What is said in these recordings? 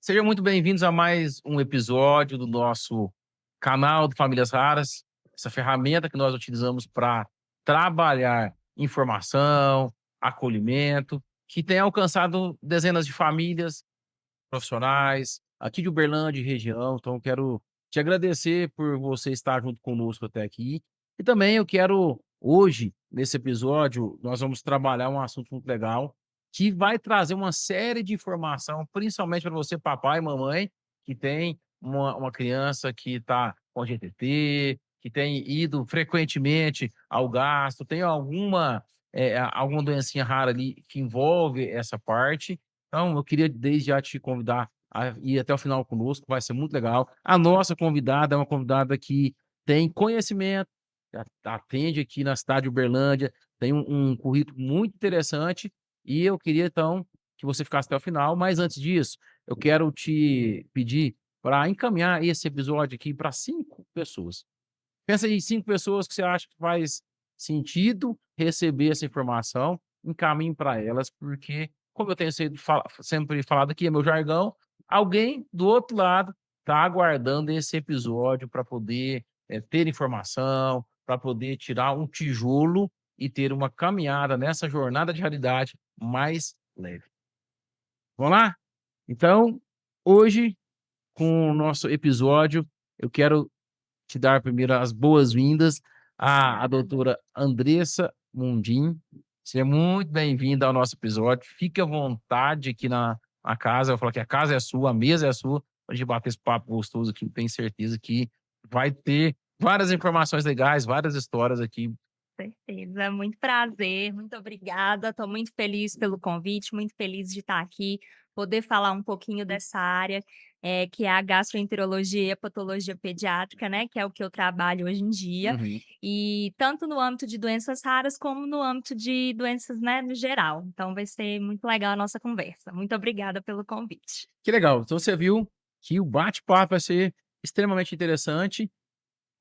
Sejam muito bem-vindos a mais um episódio do nosso canal do Famílias Raras, essa ferramenta que nós utilizamos para trabalhar informação, acolhimento, que tem alcançado dezenas de famílias, profissionais, aqui de Uberlândia e região. Então, eu quero te agradecer por você estar junto conosco até aqui. E também eu quero, hoje, nesse episódio, nós vamos trabalhar um assunto muito legal, que vai trazer uma série de informação, principalmente para você, papai e mamãe, que tem uma criança que está com GTT, que tem ido frequentemente ao gasto, tem alguma doencinha rara ali que envolve essa parte. Então, eu queria desde já te convidar a ir até o final conosco, vai ser muito legal. A nossa convidada é uma convidada que tem conhecimento, atende aqui na cidade de Uberlândia, tem um currículo muito interessante, e eu queria então que você ficasse até o final, mas antes disso, eu quero te pedir para encaminhar esse episódio aqui para 5 pessoas. Pensa em 5 pessoas que você acha que faz sentido receber essa informação, encaminhe para elas, porque, como eu tenho sempre falado aqui, é meu jargão, alguém do outro lado está aguardando esse episódio para poder, ter informação, para poder tirar um tijolo e ter uma caminhada nessa jornada de realidade mais leve. Vamos lá? Então, hoje, com o nosso episódio, eu quero te dar primeiro as boas-vindas à doutora Andressa Mundim. Seja muito bem-vinda ao nosso episódio. Fique à vontade aqui na casa. Eu falo que a casa é sua, a mesa é sua, para a gente bater esse papo gostoso aqui. Tenho certeza que vai ter várias informações legais, várias histórias aqui. Certeza, muito prazer, muito obrigada. Estou muito feliz pelo convite, muito feliz de estar aqui, poder falar um pouquinho dessa área, que é a gastroenterologia e a patologia pediátrica, né, que é o que eu trabalho hoje em dia, Uhum. e tanto no âmbito de doenças raras, como no âmbito de doenças, né, no geral. Então vai ser muito legal a nossa conversa. Muito obrigada pelo convite. Que legal. Então você viu que o bate-papo vai ser extremamente interessante.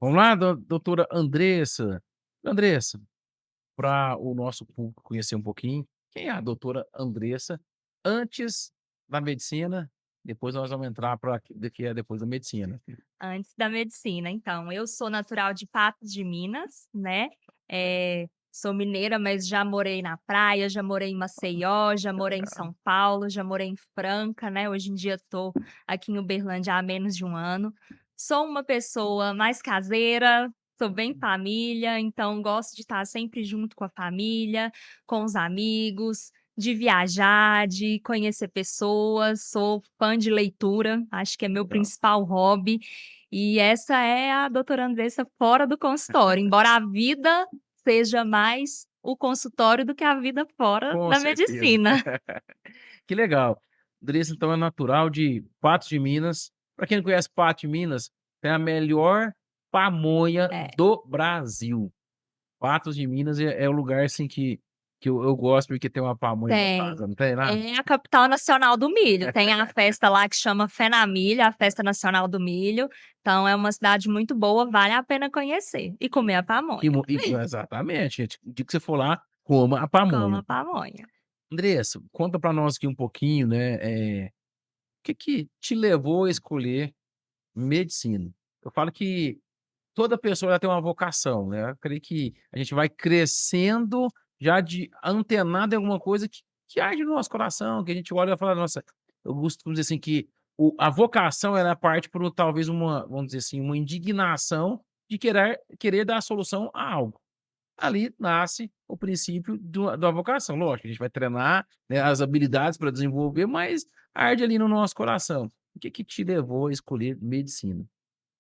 Vamos lá, doutora Andressa. Andressa, para o nosso público conhecer um pouquinho, quem é a doutora Andressa antes da medicina, depois nós vamos entrar para o que é depois da medicina. Antes da medicina, então, eu sou natural de Patos de Minas, né, sou mineira, mas já morei na praia, já morei em Maceió, já morei em São Paulo, já morei em Franca, né, hoje em dia estou aqui em Uberlândia há menos de um ano. Sou uma pessoa mais caseira, sou bem família, então gosto de estar sempre junto com a família, com os amigos, de viajar, de conhecer pessoas, sou fã de leitura, acho que é meu Legal. principal hobby, e essa é a doutora Andressa fora do consultório, embora a vida seja mais o consultório do que a vida fora Com da certeza. medicina. Que legal. Andressa, então, é natural de Patos de Minas. Para quem não conhece Patos de Minas, tem a melhor pamonha É. do Brasil. Patos de Minas é o lugar, assim, que eu gosto, porque tem uma pamonha Tem. gostosa, não tem lá? É a capital nacional do milho. Tem a festa lá que chama Fenamilha, a Festa Nacional do Milho. Então é uma cidade muito boa, vale a pena conhecer e comer a Que pamonha. mo e exatamente, gente. O dia que você for lá, coma a Coma pamonha. a pamonha. Andressa, conta pra nós aqui um pouquinho, né, o que te levou a escolher medicina? Eu falo que toda pessoa ela tem uma vocação, né, eu creio que a gente vai crescendo já de antenado em alguma coisa que arde no nosso coração, que a gente olha e fala: "Nossa", eu costumo dizer assim que a vocação ela parte por talvez uma, vamos dizer assim, uma indignação de querer dar solução a algo. Ali nasce o princípio da vocação. Lógico, a gente vai treinar, né, as habilidades para desenvolver, mas arde ali no nosso coração. O que te levou a escolher medicina?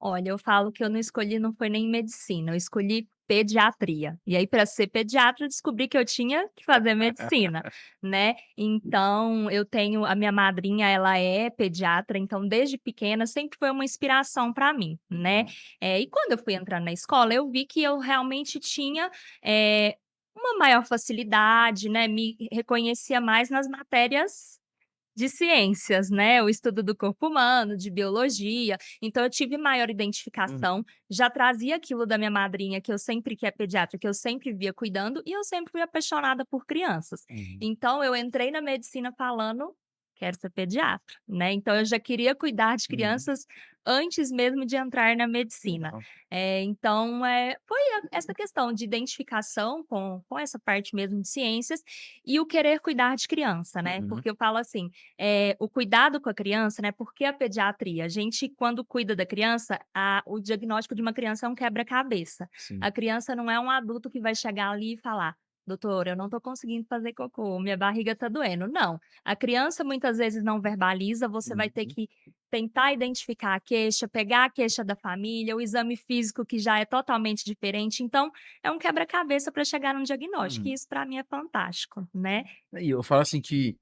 Olha, eu falo que eu não escolhi não foi nem medicina, eu escolhi pediatria. E aí para ser pediatra eu descobri que eu tinha que fazer medicina, né. Então eu tenho a minha madrinha ela é pediatra, então desde pequena sempre foi uma inspiração para mim, né. E quando eu fui entrar na escola eu vi que eu realmente tinha, uma maior facilidade, né, me reconhecia mais nas matérias de ciências, né, o estudo do corpo humano, de biologia, então eu tive maior Hum, identificação, já trazia aquilo da minha madrinha que é pediatra, que eu sempre via cuidando, e eu sempre fui apaixonada por crianças. uhum. Então eu entrei na medicina falando quero ser pediatra, né. Então eu já queria cuidar de Uhum. crianças antes mesmo de entrar na medicina. Legal. Então, foi essa questão de identificação com essa parte mesmo de ciências e o querer cuidar de criança, né, Uhum. porque eu falo assim, o cuidado com a criança, né, porque a pediatria? A gente quando cuida da criança, o diagnóstico de uma criança é um quebra-cabeça. Sim. A criança não é um adulto que vai chegar ali e falar: "Doutora, eu não estou conseguindo fazer cocô, minha barriga está doendo". Não, a criança muitas vezes não verbaliza, você vai ter Uhum. que tentar identificar a queixa, pegar a queixa da família, o exame físico que já é totalmente diferente, então é um quebra-cabeça para chegar num diagnóstico, e Uhum. isso para mim é fantástico, né. E eu falo assim que,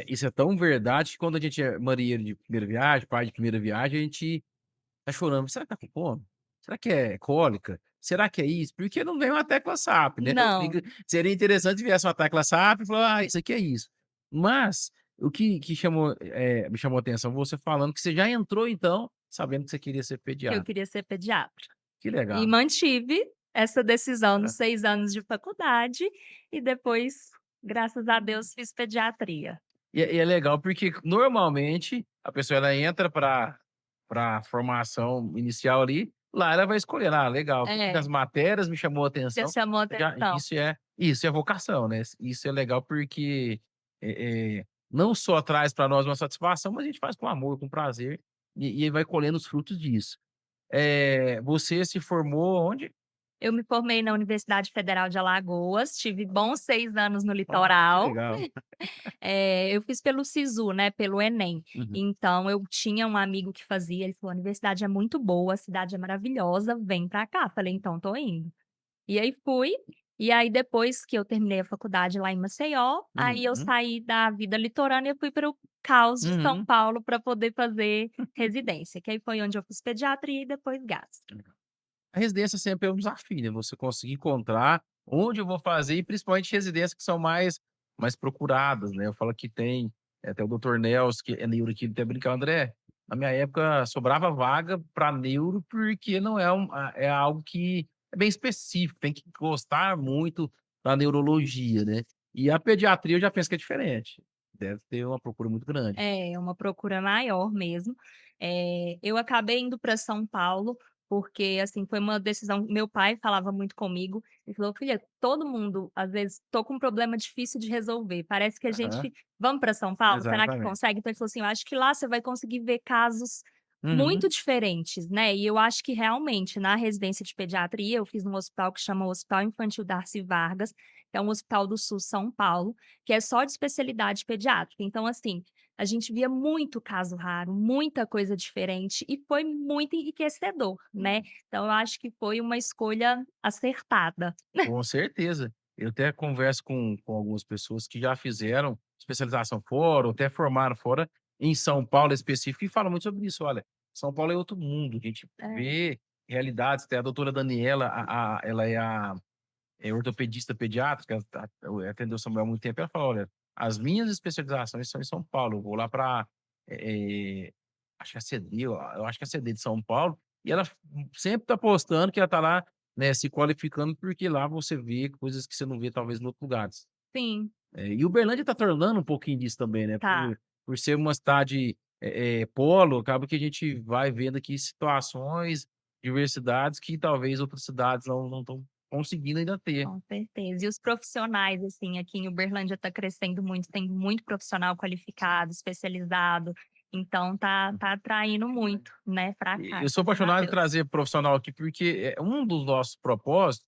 isso é tão verdade que quando a gente é marinheiro de primeira viagem, pai de primeira viagem, a gente tá chorando: "Será que tá com fome? Será que é cólica? Será que é isso?" Porque não vem uma tecla SAP, né. Eu Não, fico seria interessante se viesse uma tecla SAP e falar: "Ah, isso aqui é isso". Mas o que chamou, me chamou a atenção, você falando que você já entrou então sabendo que você queria ser que eu pediatra. queria ser pediatra. Que E legal. mantive essa decisão nos 6 anos de faculdade e depois, graças a Deus, fiz pediatria. E é legal porque normalmente a pessoa ela entra para formação inicial ali, lá ela vai escolher: "Ah, legal, o que que das É, matérias me chamou a já atenção", chamou já atenção. isso é vocação, né, isso é legal porque, não só traz para nós uma satisfação, mas a gente faz com amor, com prazer, e aí vai colhendo os frutos disso. Você se formou onde? Eu me formei na Universidade Federal de Alagoas, tive bons 6 anos no Ó, que litoral. legal. Eu fiz pelo SISU, né, pelo Enem. Uhum. Então eu tinha um amigo que fazia, ele falou: "A universidade é muito boa, a cidade é maravilhosa, vem pra cá". Falei: "Então tô indo". E aí fui, e aí depois que eu terminei a faculdade lá em Maceió, aí eu Uhum. saí da vida litorânea e fui para o caos de São Uhum. Paulo para poder fazer residência, que aí foi onde eu fiz pediatria e depois gastro. A residência sempre é um desafio, né, você conseguir encontrar onde eu vou fazer e principalmente residências que são mais procuradas, né. Eu falo que tem, até o doutor Nelson, que é neuro, que ele até brinca: "André, na minha época sobrava vaga para neuro, porque não é é algo que é bem específico, tem que gostar muito da neurologia, né". E a pediatria eu já penso que é diferente, deve ter uma procura muito grande. É, uma procura maior mesmo. Eu acabei indo para São Paulo, porque, assim, foi uma decisão meu pai falava muito comigo, ele falou: "Filha, todo mundo, às vezes, tô com um problema difícil de resolver, parece que a Aham, gente vamos para São Paulo? Será que exatamente. consegue?". Então ele falou assim: "Eu acho que lá você vai conseguir ver casos Uhum, muito diferentes", né, e eu acho que realmente na residência de pediatria, eu fiz num hospital que chama Hospital Infantil Darcy Vargas, que é um hospital do SUS São Paulo, que é só de especialidade pediátrica. Então, assim, a gente via muito caso raro, muita coisa diferente e foi muito enriquecedor, né. Então eu acho que foi uma escolha acertada. com certeza. Eu até converso com algumas pessoas que já fizeram especialização fora ou até formaram fora, em São Paulo específico, e falam muito sobre isso. Olha, São Paulo é outro mundo, a gente É, vê realidades. Até a doutora Daniela, ela é ortopedista pediátrica, atendeu o Samuel há muito tempo. Ela fala: "Olha, as minhas especializações são em São Paulo, eu vou lá para, acho que é a CD, eu acho que é a CD de São Paulo", e ela sempre tá postando que ela tá lá, né, se qualificando, porque lá você vê coisas que você não vê talvez em outros lugares. sim, E Uberlândia tá tornando um pouquinho disso também, né, tá. por ser uma cidade, polo, acaba que a gente vai vendo aqui situações, diversidades que talvez outras cidades não estão conseguindo ainda ter. Com certeza. E os profissionais, assim, aqui em Uberlândia está crescendo muito, tem muito profissional qualificado, especializado, então tá atraindo muito, né, pra E cá, eu sou graças a apaixonado em Deus. trazer profissional aqui, porque é um dos nossos propósitos,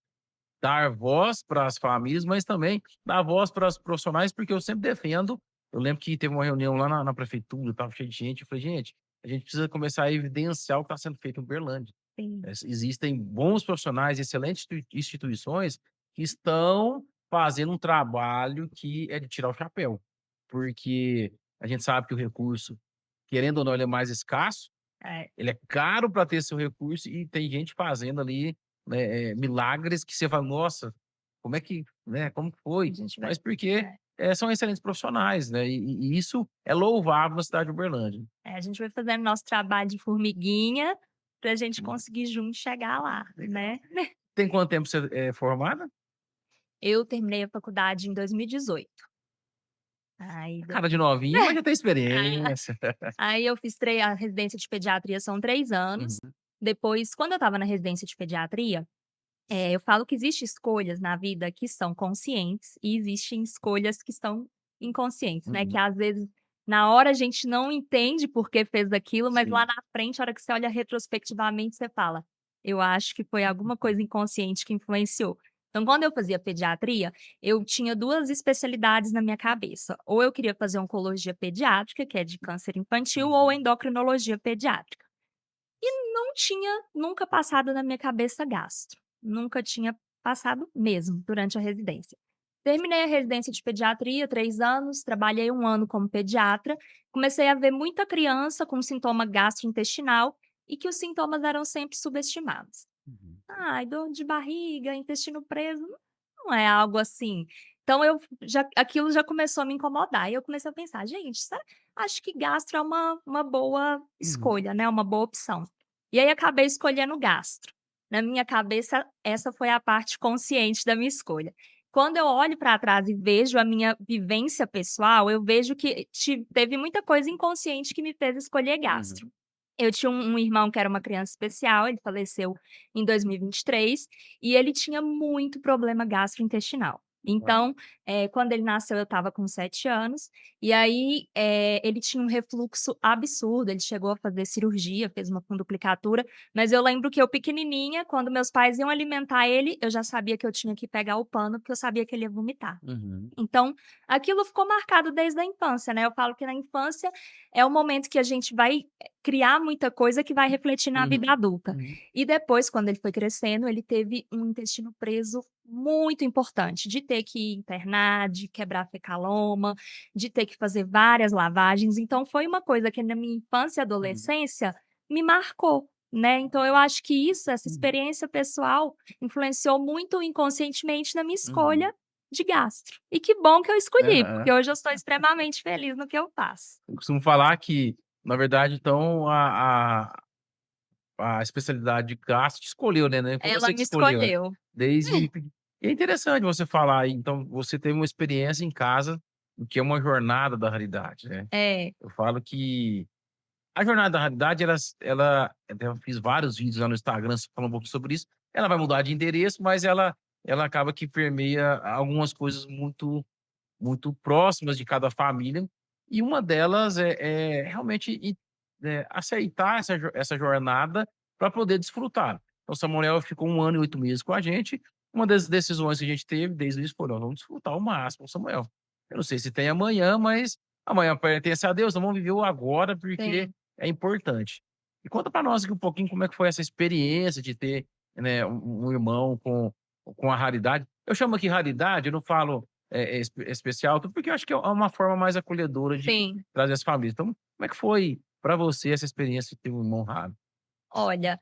dar voz para as famílias, mas também dar voz para os profissionais, porque eu sempre defendo. Eu lembro que teve uma reunião lá na prefeitura, estava cheio de gente, eu falei: "Gente, a gente precisa começar a evidenciar o que está sendo feito em Uberlândia". Sim, Existem bons profissionais, excelentes instituições que estão fazendo um trabalho que é de tirar o chapéu, porque a gente sabe que o recurso, querendo ou não, ele é mais escasso, é, ele é caro para ter seu recurso, e tem gente fazendo ali, né, milagres que você fala: "Nossa, como é que, né, como que a foi?". gente vai Mas porque, é, são excelentes profissionais, né, e isso é louvável na cidade de Uberlândia. a gente vai fazendo nosso trabalho de formiguinha, pra gente Hum, conseguir junto chegar lá, legal. né. Tem quanto tempo você é formada? Eu terminei a faculdade em 2018. Aí A deu cara de novinha, mas já tem ah, experiência. aí eu fiz trei a residência de pediatria são 3 anos. Uhum. Depois, quando eu estava na residência de pediatria, eu falo que existe escolhas na vida que são conscientes e existem escolhas que são inconscientes, né, que Uhum. às vezes, na hora a gente não entende por que fez aquilo, mas lá Sim. na frente, a hora que você olha retrospectivamente, você fala: "Eu acho que foi alguma coisa inconsciente que influenciou". Então quando eu fazia pediatria, eu tinha 2 especialidades na minha cabeça, ou eu queria fazer oncologia pediátrica, que é de câncer infantil, ou Uhum. endocrinologia pediátrica. Não tinha nunca passado na minha cabeça gastro, nunca tinha passado mesmo, durante a residência. Terminei a residência de pediatria, 3 anos, trabalhei 1 ano como pediatra, comecei a ver muita criança com sintoma gastrointestinal e que os sintomas eram sempre subestimados. Uhum. "Ai, dor de barriga, intestino preso, não é algo assim". Então eu já aquilo já começou a me incomodar e eu comecei a pensar: "Gente, acho que gastro é uma boa Uhum. escolha, né, uma boa opção". E aí acabei escolhendo gastro. Na minha cabeça, essa foi a parte consciente da minha escolha. Quando eu olho para trás e vejo a minha vivência pessoal, eu vejo que teve muita coisa inconsciente que me fez escolher Uhum. gastro. Eu tinha um irmão que era uma criança especial, ele faleceu em 2023, e ele tinha muito problema gastrointestinal. Olha. Então, quando ele nasceu eu estava com 7 anos, e aí, ele tinha um refluxo absurdo, ele chegou a fazer cirurgia, fez uma funduplicatura, mas eu lembro que eu pequenininha, quando meus pais iam alimentar ele, eu já sabia que eu tinha que pegar o pano, porque eu sabia que ele ia vomitar. Uhum. Então, aquilo ficou marcado desde a infância, né, eu falo que na infância é o momento que a gente vai, criar muita coisa que vai refletir na vida Uhum. adulta. Uhum. E depois, quando ele foi crescendo, ele teve um intestino preso muito importante, de ter que internar, de quebrar fecaloma, de ter que fazer várias lavagens, então foi uma coisa que na minha infância e Uhum. adolescência me marcou, né, então eu acho que isso, essa Uhum. experiência pessoal, influenciou muito inconscientemente na minha escolha Uhum. de gastro. E que bom que eu escolhi, porque Aham. hoje eu estou extremamente feliz no que eu faço. Eu costumo falar que, na verdade, então, a especialidade de gastro te escolheu, né, não foi Ela você que me escolheu, né, escolheu. desde e é interessante você falar aí, então, você teve uma experiência em casa, o que é uma jornada da realidade, né. É, Eu falo que a jornada da realidade, ela até eu fiz vários vídeos lá no Instagram falando um pouco sobre isso, ela vai mudar de endereço, mas ela acaba que permeia algumas coisas muito próximas de cada família, e uma delas é realmente aceitar essa jornada para poder desfrutar. Então, Samuel ficou 1 ano e 8 meses com a gente, uma das decisões que a gente teve desde o início foi: "Nós vamos desfrutar ao máximo o Samuel. Eu não sei se tem amanhã, mas amanhã pertence a Deus, então vamos viver o agora, porque sim. é importante". E conta para nós aqui um pouquinho como é que foi essa experiência de ter, né, um irmão com a raridade. Eu chamo aqui raridade, eu não falo especial, tudo porque eu acho que é uma forma mais acolhedora de Sim. trazer as famílias. Então, como é que foi para você essa experiência de ter um irmão raro? Olha,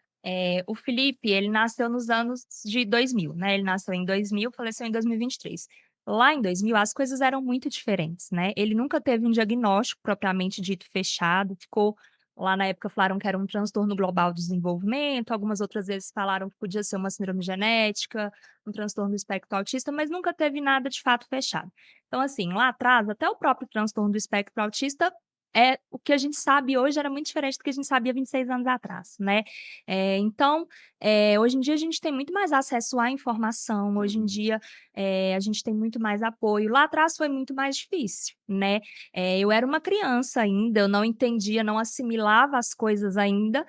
o Felipe, ele nasceu nos anos de 2000, né, ele nasceu em 2000, faleceu em 2023. Lá em 2000 as coisas eram muito diferentes, né, ele nunca teve um diagnóstico propriamente dito fechado, ficou lá na época falaram que era um transtorno global do desenvolvimento, algumas outras vezes falaram que podia ser uma síndrome genética, um transtorno do espectro autista, mas nunca teve nada de fato fechado. Então assim, lá atrás, até o próprio transtorno do espectro autista, o que a gente sabe hoje era muito diferente do que a gente sabia 26 anos atrás, né. Então, hoje em dia a gente tem muito mais acesso à informação, hoje em Uhum, dia, a gente tem muito mais apoio. Lá atrás foi muito mais difícil, né. Eu era uma criança ainda, eu não entendia, não assimilava as coisas ainda,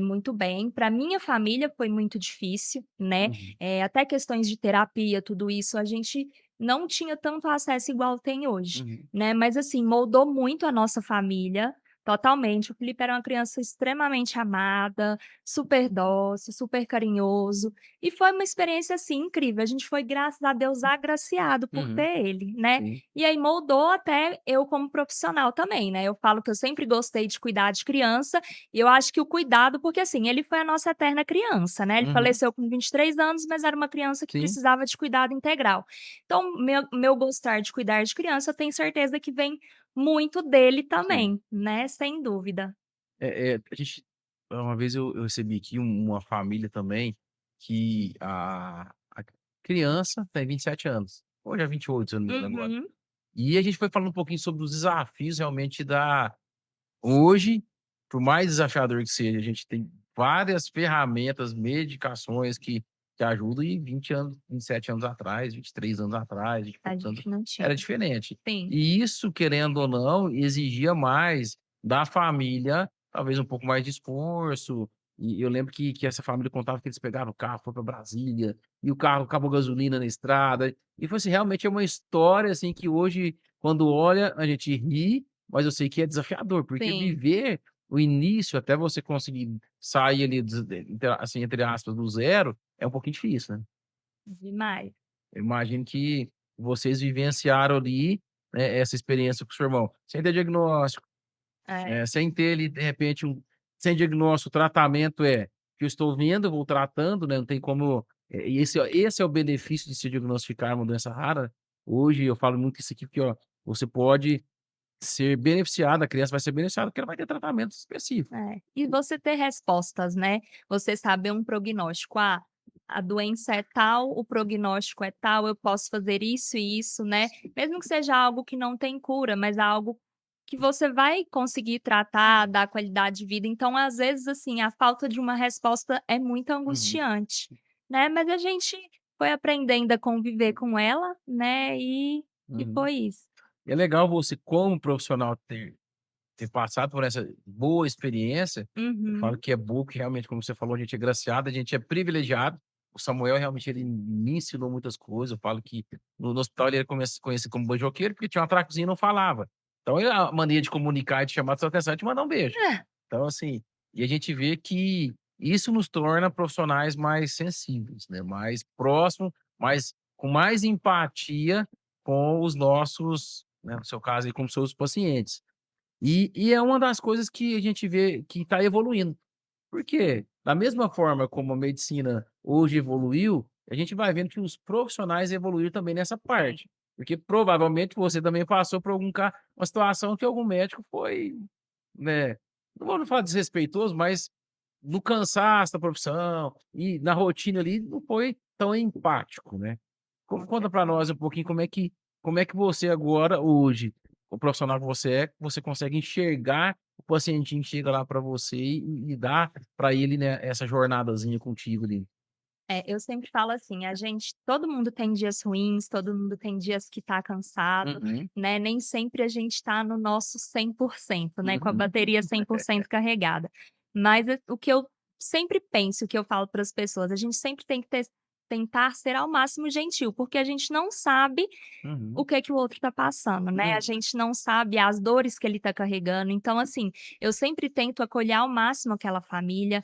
muito bem. Para minha família foi muito difícil, né, uhum, até questões de terapia, tudo isso, a gente não tinha tanto acesso igual tem hoje, uhum, né, mas assim, moldou muito a nossa família, totalmente. O Felipe era uma criança extremamente amada, super dócil, super carinhoso, e foi uma experiência, assim, incrível. A gente foi, graças a Deus, agraciado por uhum, ter ele, né. sim, E aí moldou até eu como profissional também, né. Eu falo que eu sempre gostei de cuidar de criança, e eu acho que o cuidado porque, assim, ele foi a nossa eterna criança, né. Ele uhum, faleceu com 23 anos, mas era uma criança que sim, precisava de cuidado integral. Então, meu gostar de cuidar de criança, eu tenho certeza que vem muito dele sim. também, né, sem dúvida. A gente uma vez eu recebi aqui uma família também que a criança tem 27 anos, ou já 28, se eu não me engano agora. Uhum. E a gente foi falando um pouquinho sobre os desafios realmente da hoje, por mais desafiador que seja, a gente tem várias ferramentas, medicações que ajudam e 20 anos, 27 anos atrás, 23 anos atrás, 20 e A poucos anos, gente não era tinha. diferente. Sim, E isso, querendo ou não, exigia mais da família, talvez um pouco mais de esforço. E eu lembro que essa família contava que eles pegaram o carro, foram para Brasília, e o carro acabou gasolina na estrada. E foi assim, realmente é uma história assim que hoje, quando olha, a gente ri, mas eu sei que é desafiador, porque sim, viver o início até você conseguir sair ali assim, entre aspas, do zero, é um pouquinho difícil, né. demais. Eu imagino que vocês vivenciaram ali, né, essa experiência com o seu irmão, sem ter diagnóstico, É, sem ter ali, de repente, sem diagnóstico, o tratamento é que eu estou vendo, eu vou tratando, né, não tem como e esse é o benefício de se diagnosticar uma doença rara. Hoje eu falo muito isso aqui, porque, ó, você pode ser beneficiada, a criança vai ser beneficiada, porque ela vai ter tratamento específico. é. E você ter respostas, né, você saber um prognóstico, a doença é tal, o prognóstico é tal, eu posso fazer isso e isso, né, mesmo que seja algo que não tem cura, mas algo que você vai conseguir tratar, dar qualidade de vida, então às vezes, assim, a falta de uma resposta é muito Uhum, angustiante, né, mas a gente foi aprendendo a conviver com ela, né, e uhum. foi isso. E é legal você, como profissional, ter passado por essa boa experiência. Eu falo Uhum. que é boa, que realmente, como você falou, a gente é graciado, a gente é privilegiado. O Samuel realmente ele me ensinou muitas coisas. Eu falo que no hospital ele era conhecido como banjoqueiro, porque tinha uma traquezinha e não falava. Então a maneira de comunicar e de chamar a sua atenção é te mandar um beijo. É, Então, assim, e a gente vê que isso nos torna profissionais mais sensíveis, né, mais próximos, com mais empatia com os nossos, né, no seu caso aí, com os seus pacientes. E é uma das coisas que a gente vê que está evoluindo. Por quê? Da mesma forma como a medicina hoje evoluiu, a gente vai vendo que os profissionais evoluíram também nessa sim. parte. Porque provavelmente você também passou por uma situação que algum médico foi, né, não vou falar desrespeitoso, mas no cansaço da profissão e na rotina ali não foi tão empático, né. Com Conta para certeza. nós um pouquinho como é que você agora, hoje, o profissional que você é, você consegue enxergar o pacientinho que chega lá para você e dar para ele, né, essa jornadazinha contigo ali. É, eu sempre falo assim, a gente todo mundo tem dias ruins, todo mundo tem dias que tá cansado, Uhum, né, nem sempre a gente tá no nosso 100%, né, com a uhum, bateria 100% carregada. Mas o que eu sempre penso, o que eu falo para as pessoas, a gente sempre tem que tentar ser ao máximo gentil, porque a gente não sabe o uhum, que que o outro está passando, né, a uhum, gente não sabe as dores que ele está carregando, então assim, eu sempre tento acolher ao máximo aquela família,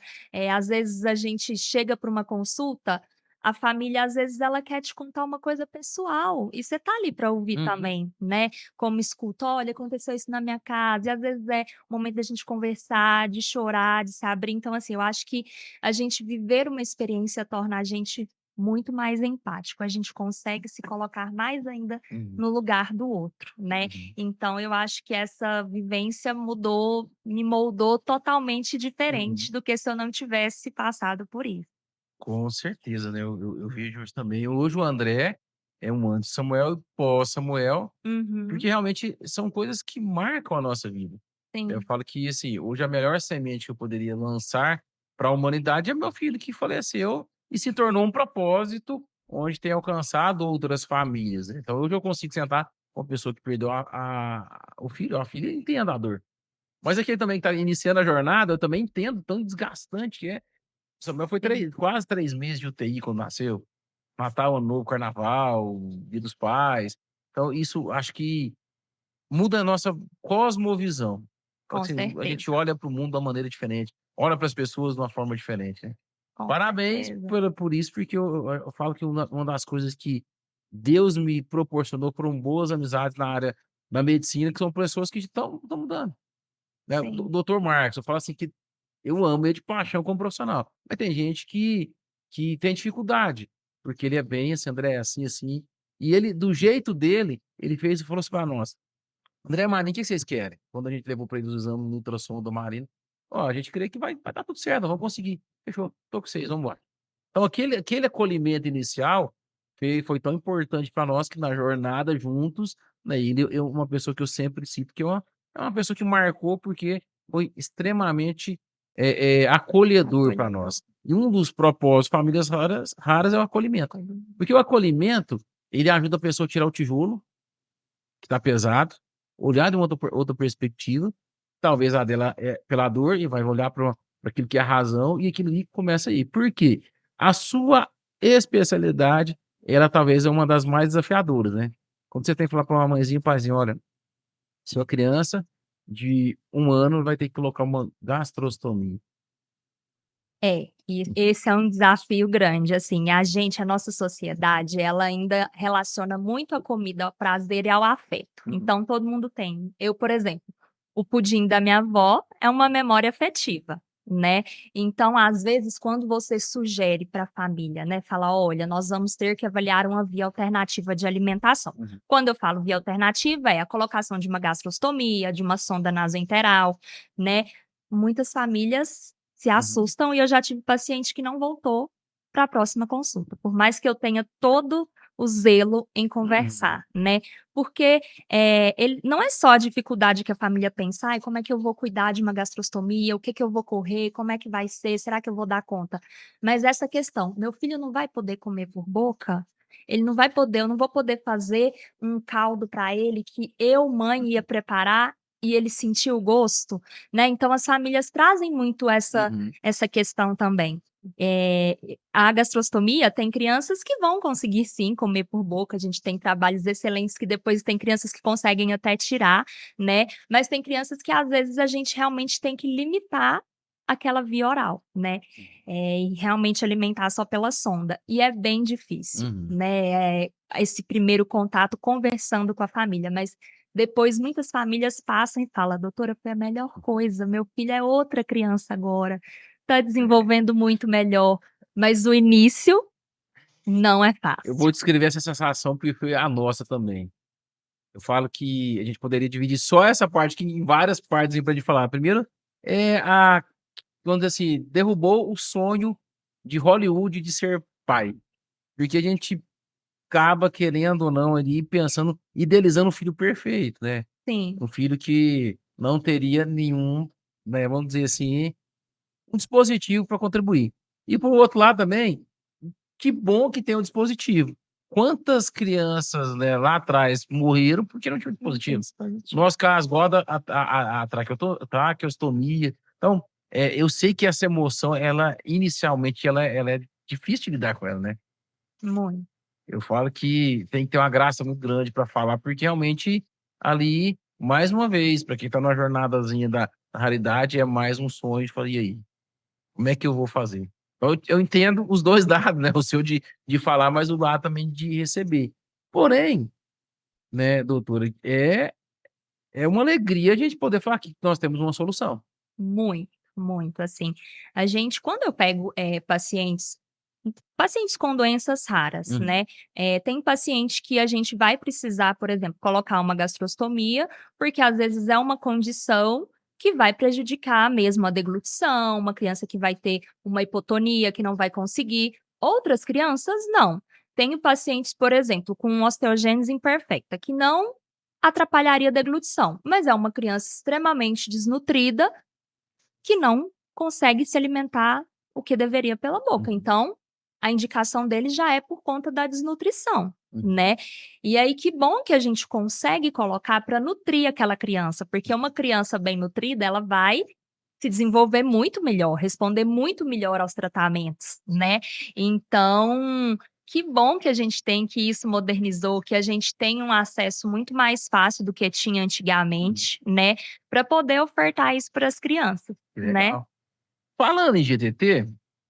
às vezes a gente chega para uma consulta, a família às vezes ela quer te contar uma coisa pessoal, e você tá ali para ouvir uhum, também, né, como escuta: "Olha, aconteceu isso na minha casa", e às vezes é o momento da gente conversar, de chorar, de se abrir, então assim, eu acho que a gente viver uma experiência torna a gente muito mais empático, a gente consegue se colocar mais ainda uhum, no lugar do outro, né. uhum, Então eu acho que essa vivência me moldou totalmente uhum. diferente do que se eu não tivesse passado por isso. Com certeza, né, eu vejo isso também. Hoje o André é um antes Samuel e pós Samuel, porque Uhum, realmente são coisas que marcam a nossa vida. Eu sim, falo que, assim, hoje a melhor semente que eu poderia lançar para a humanidade é meu filho que faleceu e se tornou um propósito onde tem alcançado outras famílias, né. Então hoje eu consigo sentar com uma pessoa que perdeu o filho, a filha, e entendo a dor. Mas aquele também que está iniciando a jornada, eu também entendo tão desgastante que é. O Samuel foi sim, quase 3 meses de UTI quando nasceu. Natal, Ano Novo, Carnaval, Dia dos Pais. Então isso acho que muda a nossa cosmovisão. Então, com assim, a gente certeza, olha para o mundo de uma maneira diferente, olha para as pessoas de uma forma diferente, né. com Parabéns certeza. por isso, porque eu falo que uma das coisas que Deus me proporcionou foram boas amizades na área da medicina, que são pessoas que estão mudando, né. O Sim, doutor Marcos, eu falo assim que eu amo ele de paixão como profissional, mas tem gente que tem dificuldade, porque ele é bem assim: "André, é assim, assim", e ele, do jeito dele, ele fez e falou assim para nós: "André, Marinho, o que que vocês querem?" Quando a gente levou para eles os exames no ultrassom do Marino: "Ó, a gente crê que vai dar tudo certo, nós vamos conseguir. Fechou, tô com vocês, vamos embora." Então aquele acolhimento inicial foi tão importante para nós que na jornada juntos, né, e ele é uma pessoa que eu sempre cito que é uma pessoa que marcou, porque foi extremamente, acolhedor para Acolhedor. nós. E um dos propósitos famílias raras é o acolhimento. Porque o acolhimento, ele ajuda a pessoa a tirar o tijolo, que tá pesado, olhar de uma outra perspectiva, talvez a dela é pela dor e vai olhar para aquilo que é a razão e aquilo ali começa aí. Por quê? A sua especialidade, ela talvez é uma das mais desafiadoras, né. Quando você tem que falar para uma mãezinha e paizinho: "Olha, sua criança de 1 ano vai ter que colocar uma gastrostomia". É, e esse é um desafio grande, assim, a nossa sociedade, ela ainda relaciona muito a comida ao prazer e ao afeto, Uhum. então todo mundo tem. Eu, por exemplo, o pudim da minha avó é uma memória afetiva, né, então às vezes quando você sugere para a família, né, fala: "Olha, nós vamos ter que avaliar uma via alternativa de alimentação". Uhum. Quando eu falo via alternativa, é a colocação de uma gastrostomia, de uma sonda nasoenteral, né, muitas famílias se Uhum. assustam e eu já tive paciente que não voltou para a próxima consulta, por mais que eu tenha todo o zelo em Uhum. conversar, né, porque, ele não é só a dificuldade que a família pensa: "Ai, como é que eu vou cuidar de uma gastrostomia? O que que eu vou correr? Como é que vai ser? Será que eu vou dar conta?". Mas essa questão: "Meu filho não vai poder comer por boca? Ele não vai poder eu não vou poder fazer um caldo para ele que eu, mãe, ia preparar e ele sentir o gosto?", né, então as famílias trazem muito Uhum. essa questão também. A gastrostomia tem crianças que vão conseguir sim comer por boca, a gente tem trabalhos excelentes que depois tem crianças que conseguem até tirar, né, mas tem crianças que às vezes a gente realmente tem que limitar aquela via oral, né, e realmente alimentar só pela sonda, e é bem difícil, Uhum. né, esse primeiro contato conversando com a família, mas depois muitas famílias passam e falam: "Doutora, foi a melhor coisa, meu filho é outra criança agora, está desenvolvendo muito melhor", mas o início não é Eu vou fácil. descrever essa sensação, porque foi a nossa também. Eu falo que a gente poderia dividir só essa parte aqui em várias partes aí pra gente falar. Primeiro, é a vamos dizer assim, derrubou o sonho de Hollywood de ser pai, porque a gente acaba querendo ou não ali pensando idealizando um filho perfeito, né, Sim, um filho que não teria nenhum, né, vamos dizer assim, um dispositivo para contribuir. E por outro lado também, que bom que tem um dispositivo. Quantas crianças, né, lá atrás morreram porque não tinham não tem dispositivo. No dispositivo. nosso caso agora a traqueostomia. Então, eu sei que essa emoção ela inicialmente ela é difícil de lidar com ela, né. Muito. Eu falo que tem que ter uma graça muito grande para falar, porque realmente ali, mais uma vez, para quem está numa jornadazinha da raridade, é mais um sonho de falar: "E aí, como é que eu vou fazer?". Então eu entendo os 2 lados, né, o seu de falar, mas o lado também de receber. Porém, né, doutora, é uma alegria a gente poder falar que nós temos uma solução. Muito, muito, assim, a gente quando eu pego, pacientes com doenças raras, Uhum, né, tem paciente que a gente vai precisar, por exemplo, colocar uma gastrostomia, porque às vezes é uma condição que vai prejudicar mesmo a deglutição, uma criança que vai ter uma hipotonia, que não vai conseguir, outras crianças não. Tenho pacientes, por exemplo, com osteogênese imperfecta, que não atrapalharia a deglutição, mas é uma criança extremamente desnutrida que não consegue se alimentar o que deveria pela boca, uhum, então, a indicação dele já é por conta da desnutrição, uhum, né. E aí que bom que a gente consegue colocar para nutrir aquela criança, porque uma criança bem nutrida, ela vai se desenvolver muito melhor, responder muito melhor aos tratamentos, né. Então, que bom que a gente tem, que isso modernizou, que a gente tem um acesso muito mais fácil do que tinha uhum. antigamente, né, para poder ofertar isso para as crianças, Que né. legal. Falando em GTT,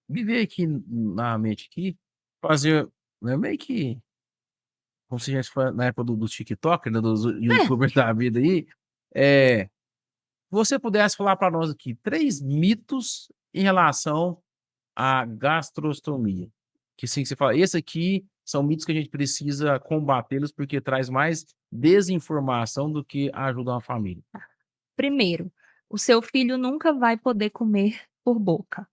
me veio aqui na mente aqui, fazer, né, meio que como se a gente fa na época do TikTok, né, dos youtubers da vida aí, eh, você pudesse falar para nós aqui 3 mitos em relação à gastrostomia, que sim, você fala: "Esse aqui são mitos que a gente precisa combatê-los, porque traz mais desinformação do que ajuda uma família". Primeiro, o seu filho nunca vai poder comer por boca.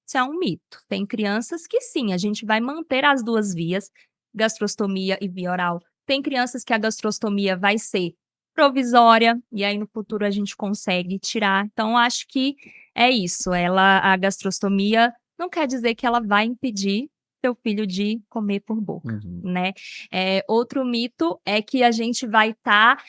Isso é um mito. Tem crianças que sim, a gente vai manter as 2 vias, gastrostomia e via oral. Tem crianças que a gastrostomia vai ser provisória, e aí no futuro a gente consegue tirar. Então acho que é isso, a gastrostomia não quer dizer que ela vai impedir seu filho de comer por boca, Uhum. né. Outro mito é que a gente vai estar,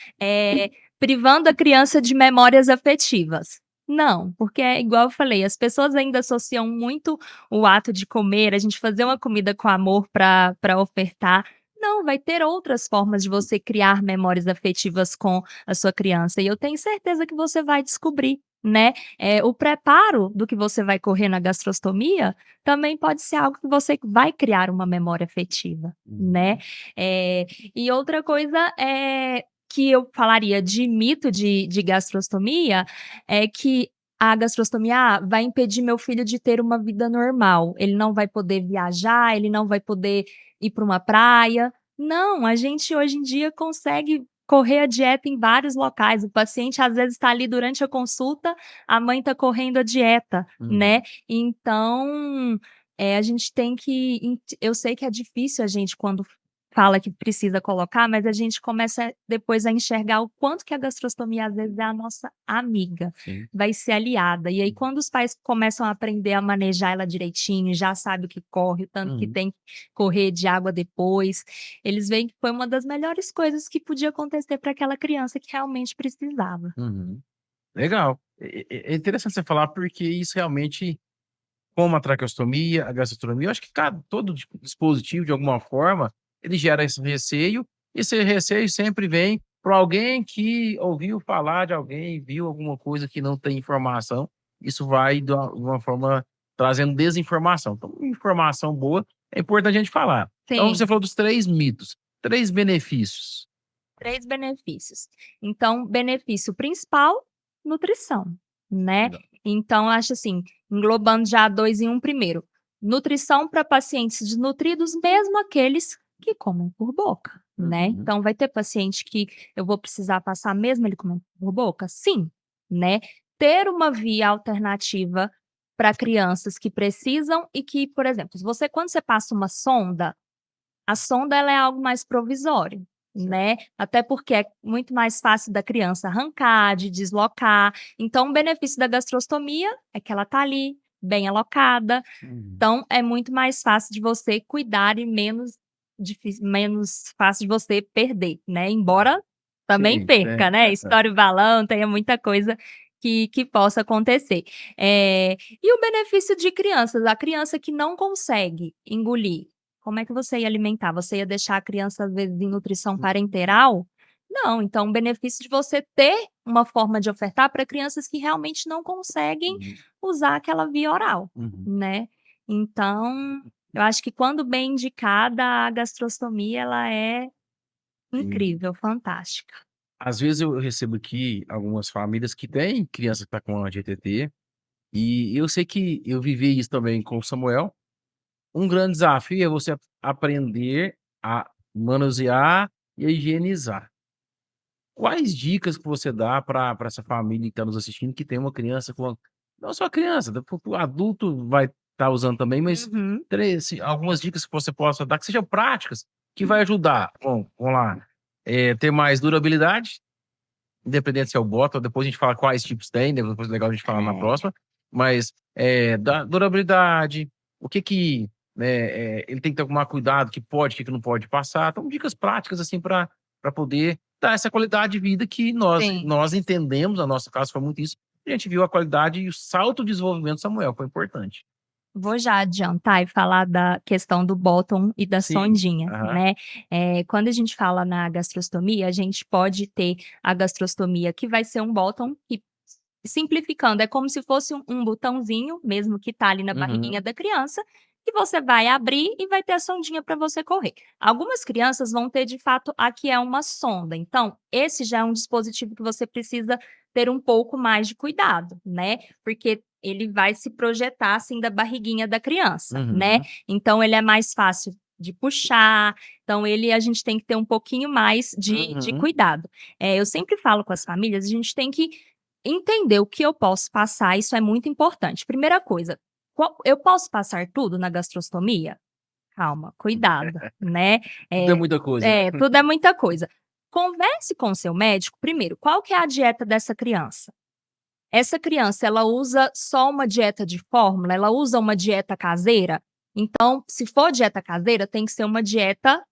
privando a criança de memórias afetivas. Não, porque é igual eu falei, as pessoas ainda associam muito o ato de comer, a gente fazer uma comida com amor para ofertar. Não, vai ter outras formas de você criar memórias afetivas com a sua criança, e eu tenho certeza que você vai descobrir, né. O preparo do que você vai correr na gastrostomia também pode ser algo que você vai criar uma memória afetiva, né. Uhum. E outra coisa, que eu falaria de mito de gastrostomia, é que a gastrostomia, vai impedir meu filho de ter uma vida normal, ele não vai poder viajar, ele não vai poder ir para uma praia. Não, a gente hoje em dia consegue correr a dieta em vários locais, o paciente às vezes está ali durante a consulta, a mãe está correndo a dieta, né. Uhum. Então, a gente tem que eu sei que é difícil a gente quando fala que precisa colocar, mas a gente começa depois a enxergar o quanto que a gastrostomia às vezes é a nossa amiga, Sim. vai ser aliada. E aí Uhum. quando os pais começam a aprender a manejar ela direitinho, já sabe o que corre, o tanto que Uhum. tem que correr de água depois, eles veem que foi uma das melhores coisas que podia acontecer para aquela criança que realmente precisava. Uhum. Legal. É interessante você falar, porque isso realmente, como a traqueostomia, a gastrostomia, eu acho que cada todo dispositivo, de alguma forma, ele gera esse receio, e esse receio sempre vem por alguém que ouviu falar de alguém, viu alguma coisa que não tem informação, isso vai de uma forma trazendo desinformação. Então, informação boa é importante a gente falar. Então você Sim. falou dos 3 mitos, 3 benefícios. 3 benefícios. Então, benefício principal, nutrição, né. Legal. Então acho assim, englobando já 2 em um primeiro, nutrição para pacientes desnutridos, mesmo aqueles que comem por boca, né. Uhum. Então vai ter paciente que eu vou precisar passar mesmo ele comendo por boca? Sim, né. Ter uma via alternativa para crianças que precisam e que, por exemplo, se você quando você passa uma sonda, a sonda ela é algo mais provisório, Certo. né, até porque é muito mais fácil da criança arrancar, de deslocar, então o benefício da gastrostomia é que ela tá ali, bem alocada, Uhum. então é muito mais fácil de você cuidar e menos fácil de você perder, né, embora também Sim, perca, tem. né, estoure o balão, tenha muita coisa que possa acontecer. E o benefício de crianças, a criança que não consegue engolir, como é que você ia alimentar? Você ia deixar a criança, às vezes, em nutrição parenteral? Não, então o benefício de você ter uma forma de ofertar para crianças que realmente não conseguem Uhum. usar aquela via oral, Uhum. né. Então, eu acho que quando bem indicada, a gastrostomia ela é Sim. incrível, fantástica. Às vezes eu recebo aqui algumas famílias que têm criança que tá com a GTT, e eu sei que eu vivi isso também com o Samuel. Um grande desafio é você aprender a manusear e a higienizar. Quais dicas que você dá para essa família que está nos assistindo, que tem uma criança com não só a criança, o adulto vai estar usando também, mas Uhum. 3 assim, algumas dicas que você possa dar, que sejam práticas, que vai ajudar. Bom, vamos lá, ter mais durabilidade, independente se é o bota, depois a gente fala quais tipos tem, depois é legal a gente falar na É, próxima, mas, da durabilidade, o que que, ele tem que tomar cuidado, que pode, que não pode passar. Então dicas práticas, assim, para poder dar essa qualidade de vida que nós sim. nós entendemos, no nosso caso foi muito isso, a gente viu a qualidade e o salto de desenvolvimento do Samuel, foi importante. Vou já adiantar e falar da questão do bottom e da Sim. sondinha, Aham. né. Quando a gente fala na gastrostomia, a gente pode ter a gastrostomia que vai ser um bottom que, simplificando, é como se fosse um botãozinho, mesmo que tá ali na barriguinha Uhum. da criança, que você vai abrir e vai ter a sondinha para você correr. Algumas crianças vão ter, de fato, a que é uma sonda, então esse já é um dispositivo que você precisa ter um pouco mais de cuidado, né, porque ele vai se projetar, assim, da barriguinha da criança, né, Uhum. então ele é mais fácil de puxar, então a gente tem que ter um pouquinho mais de Uhum. cuidado. Eu sempre falo com as famílias, a gente tem que entender o que eu posso passar, isso é muito importante. Primeira coisa, eu posso passar tudo na gastrostomia? calma, cuidado, né. Tudo é muita coisa. Tudo é muita coisa. Converse com o seu médico, primeiro, qual que é a dieta dessa criança? Essa criança, ela usa só uma dieta de fórmula? Ela usa uma dieta caseira? Então, se for dieta caseira, tem que ser uma dieta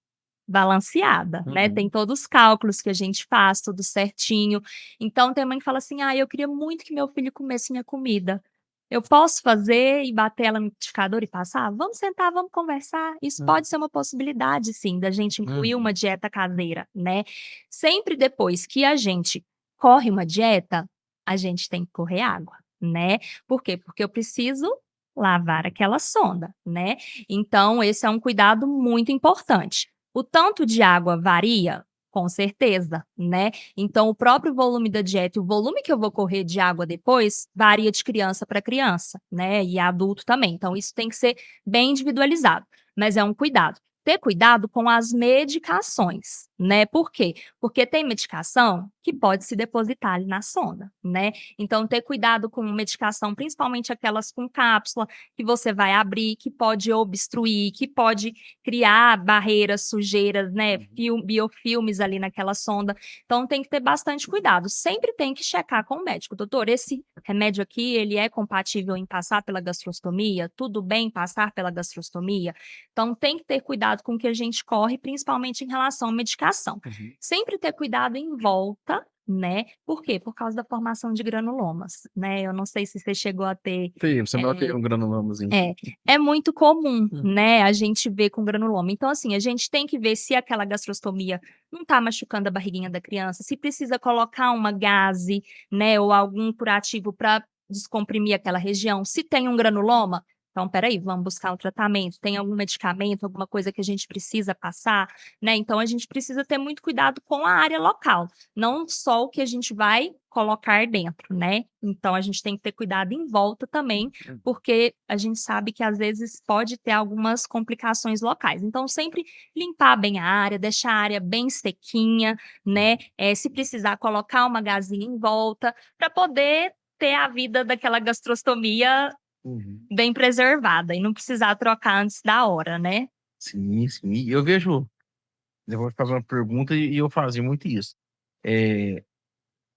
balanceada, né, tem Uhum. todos os cálculos que a gente faz, tudo certinho. Então tem mãe que fala assim: "Ah, eu queria muito que meu filho comesse minha comida. Eu posso fazer e bater ela no liquidificador e passar? Vamos sentar, vamos conversar". Isso Hum. pode ser uma possibilidade sim, da gente incluir Uhum. uma dieta caseira, né. Sempre depois que a gente corre uma dieta, a gente tem que correr água, né. Por quê? Porque eu preciso lavar aquela sonda, né. Então esse é um cuidado muito importante. O tanto de água varia? Com certeza, né. Então o próprio volume da dieta e o volume que eu vou correr de água depois, varia de criança para criança, né, e adulto também. Então isso tem que ser bem individualizado, mas é um cuidado. Ter cuidado com as medicações, né, por quê? Porque tem medicação que pode se depositar ali na sonda, né. Então ter cuidado com medicação, principalmente aquelas com cápsula, que você vai abrir, que pode obstruir, que pode criar barreiras, sujeiras, né, Uhum. biofilmes ali naquela sonda. Então tem que ter bastante cuidado. Sempre tem que checar com o médico: "Doutor, esse remédio aqui, ele é compatível em passar pela gastrostomia? Tudo bem passar pela gastrostomia?". Então tem que ter cuidado com o que a gente corre, principalmente em relação à medicação. Uhum. Sempre ter cuidado em volta, né, por quê? Por causa da formação de granulomas, né, eu não sei se você chegou a ter, Feio, você não tem eh um granulomazinho. é, é muito comum, Hum. né, a gente ver com granuloma. Então, assim, a gente tem que ver se aquela gastrostomia não tá machucando a barriguinha da criança, se precisa colocar uma gaze, né, ou algum curativo para descomprimir aquela região. Se tem um granuloma, então espera aí, vamos buscar o tratamento. Tem algum medicamento, alguma coisa que a gente precisa passar, né, então a gente precisa ter muito cuidado com a área local, não só o que a gente vai colocar dentro, né. Então a gente tem que ter cuidado em volta também, porque a gente sabe que às vezes pode ter algumas complicações locais. Então sempre limpar bem a área, deixar a área bem sequinha, né, se precisar colocar uma gazinha em volta, para poder ter a vida daquela gastrostomia Uhum. bem preservada e não precisar trocar antes da hora, né. Sim, sim. E eu vou fazer uma pergunta e eu fazia muito isso. Eh,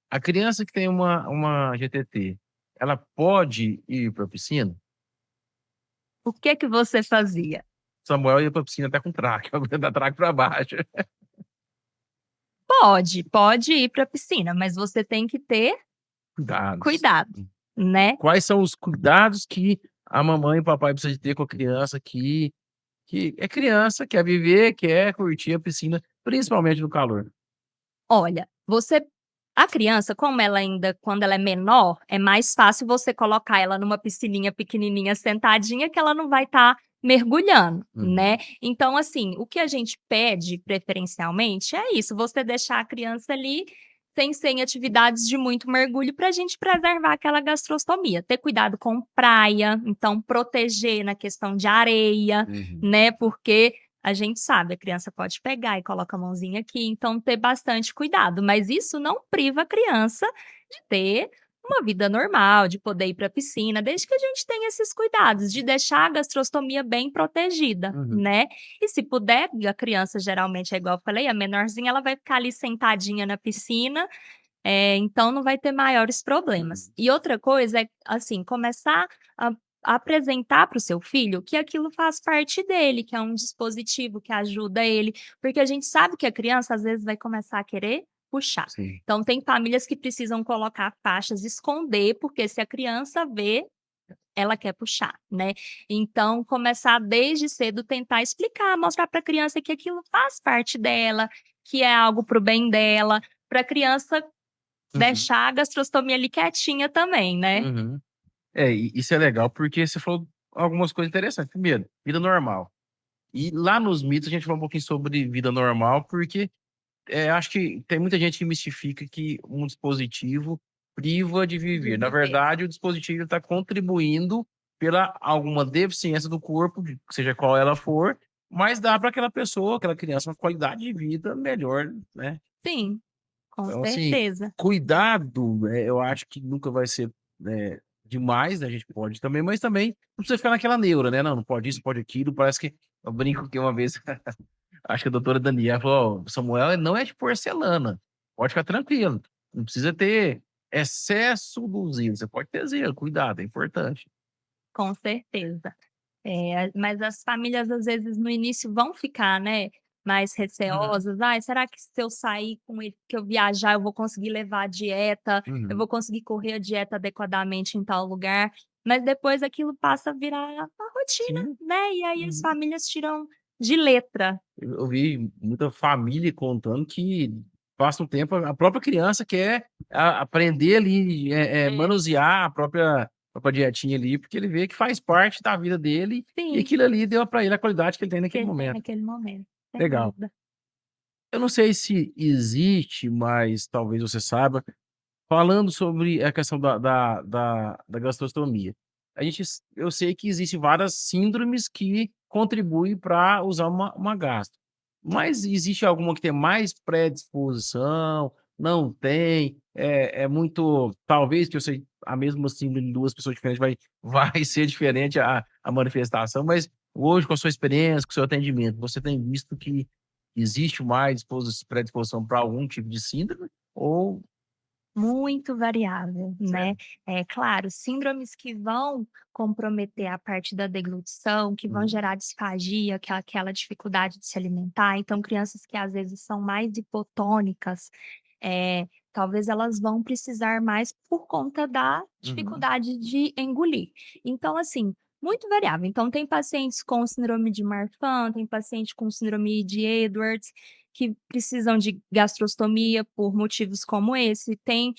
a criança que tem uma GTT, ela pode ir pra piscina? O que que você fazia? Samuel ia pra piscina até com traque, da traque pra baixo. Pode ir para a piscina, mas você tem que ter Cuidados. cuidado, né. Quais são os cuidados que a mamãe e o papai precisa de ter com a criança que é criança, quer viver, quer curtir a piscina, principalmente no calor? Olha, você a criança, como ela ainda quando ela é menor, é mais fácil você colocar ela numa piscininha pequenininha sentadinha que ela não vai estar mergulhando, né. Uhum. Então, assim, o que a gente pede preferencialmente é isso, você deixar a criança ali sem atividades de muito mergulho para a gente preservar aquela gastrostomia. Ter cuidado com praia, então proteger na questão de areia, Uhum. né, porque a gente sabe, a criança pode pegar e coloca a mãozinha aqui, então ter bastante cuidado, mas isso não priva a criança de ter uma vida normal, de poder ir para a piscina, desde que a gente tenha esses cuidados, de deixar a gastrostomia bem protegida, Uhum. né. E se puder, e a criança geralmente é igual eu falei, a menorzinha ela vai ficar ali sentadinha na piscina, então não vai ter maiores problemas. Uhum. E outra coisa é, assim, começar a apresentar para o seu filho que aquilo faz parte dele, que é um dispositivo que ajuda ele, porque a gente sabe que a criança às vezes vai começar a querer puxar. Sim. Então tem famílias que precisam colocar faixas, esconder, porque se a criança vê, ela quer puxar, né. Então começar desde cedo, tentar explicar, mostrar para a criança que aquilo faz parte dela, que é algo para o bem dela, pra criança Uhum. deixar a gastrostomia ali quietinha também, né. Uhum. É, e isso é legal, porque você falou algumas coisas interessantes. Primeiro, vida normal. E lá nos mitos a gente falou um pouquinho sobre vida normal, porque, acho que tem muita gente que mistifica que um dispositivo priva de De viver. Na viver. verdade, o dispositivo está contribuindo pela alguma deficiência do corpo, seja qual ela for, mas dá para aquela pessoa, aquela criança, uma qualidade de vida melhor, né. Sim, com Então, assim, certeza. cuidado, eu acho que nunca vai ser, né, demais, né, a gente pode também, mas também não precisa ficar naquela neura, né, não pode isso, pode aquilo, parece que eu brinco que uma vez, acho que a doutora Daniela falou: "Ó, Samuel não é de porcelana, pode ficar tranquilo, não precisa ter excesso do zelo, você pode ter zelo, cuidado, é importante". Com certeza. Mas as famílias, às vezes, no início vão ficar, né, mais Uhum, receosas. "Ai, será que se eu sair com ele que eu viajar, eu vou conseguir levar a dieta? Eu uhum. vou conseguir correr a dieta adequadamente em tal lugar?". Mas depois aquilo passa a virar uma rotina, Sim, né, e aí as uhum. famílias tiram de letra. Eu vi muita família contando que passa um tempo, a própria criança quer aprender ali, É, manusear a própria dietinha ali, porque ele vê que faz parte da vida dele, e sim, aquilo ali deu para ele a qualidade que ele tem que naquele ele tem momento. naquele momento, sem Legal. dúvida. Eu não sei se existe, mas talvez você saiba, falando sobre a questão da gastrostomia. Eu sei que existem várias síndromes que contribuem para usar uma gastro, mas existe alguma que tem mais predisposição, não tem, é muito talvez, que eu sei, a mesma síndrome em 2 pessoas diferentes vai ser diferente a manifestação, mas hoje, com a sua experiência, com o seu atendimento, você tem visto que existe mais predisposição para algum tipo de síndrome ou Muito variável, né. certo. É claro, síndromes que vão comprometer a parte da deglutição, que vão Uhum, gerar disfagia, que é aquela dificuldade de se alimentar, então crianças que às vezes são mais hipotônicas, talvez elas vão precisar mais por conta da uhum, dificuldade de engolir. Então assim, muito variável. Então tem pacientes com síndrome de Marfan, tem paciente com síndrome de Edwards, que precisam de gastrostomia por motivos como esse. Tem,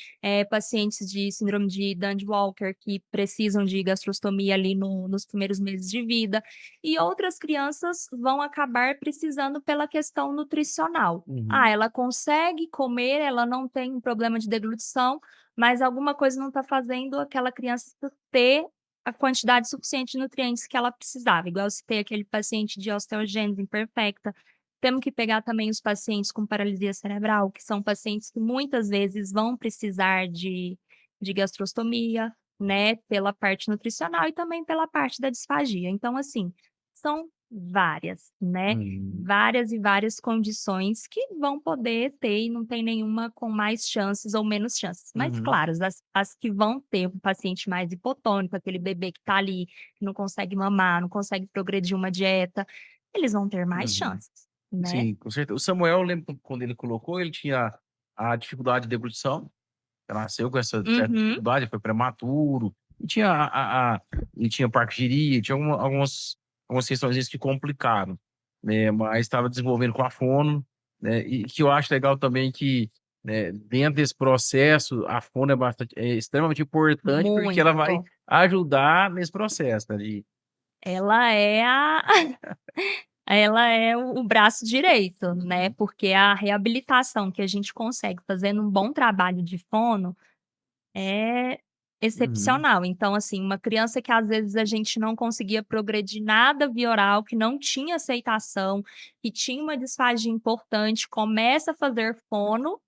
pacientes de síndrome de Dunning-Walker que precisam de gastrostomia ali nos primeiros meses de vida, e outras crianças vão acabar precisando pela questão nutricional. Ah, uhum, ela consegue comer, ela não tem um problema de deglutição, mas alguma coisa não está fazendo aquela criança ter a quantidade suficiente de nutrientes que ela precisava, igual eu citei aquele paciente de osteogênese imperfecta. Temos que pegar também os pacientes com paralisia cerebral, que são pacientes que muitas vezes vão precisar de gastrostomia, né, pela parte nutricional e também pela parte da disfagia. Então, assim, são várias, né, uhum, várias e várias condições que vão poder ter e não tem nenhuma com mais chances ou menos chances. Mas, uhum, claro, as que vão ter um paciente mais hipotônico, aquele bebê que está ali, que não consegue mamar, não consegue progredir uma dieta, eles vão ter mais uhum. chances. Né. Sim, com certeza. O Samuel, eu lembro quando ele colocou, ele tinha a dificuldade de deglutição, nasceu com essa certa Uhum. dificuldade, foi prematuro, e tinha e tinha parquigeria, tinha algumas questõezinhas que complicaram, né, mas estava desenvolvendo com a fono, né, e que eu acho legal também que, né, dentro desse processo, a fono é extremamente importante, porque ela vai Muito. ajudar nesse processo, né, de Ela é a ela é o braço direito, né, uhum, porque a reabilitação que a gente consegue fazendo um bom trabalho de fono é uhum, excepcional. Então, assim, uma criança que às vezes a gente não conseguia progredir nada via oral, que não tinha aceitação, que tinha uma disfagia importante, começa a fazer fono.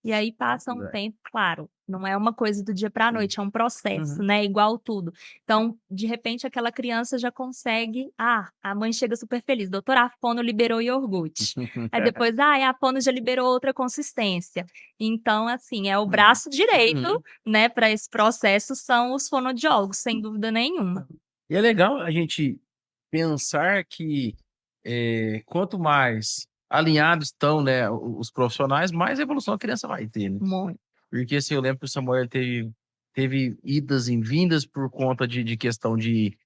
E aí passa um né, tempo, claro, não é uma coisa do dia para a sim. noite, é um processo, Uhum. né, igual tudo. Então, de repente, aquela criança já consegue a mãe chega super feliz: "Doutora, a fono liberou iogurte". Aí depois: "Ai, a fono já liberou outra consistência". Então, assim, é o Uhum, braço direito, uhum. né, para esse processo são os fonoaudiólogos, sem dúvida nenhuma. E é legal a gente pensar que, quanto mais alinhados estão, né, os profissionais, mais evolução a criança vai ter, né. Muito. Porque, assim, eu lembro que o Samuel teve idas e vindas por conta de questão de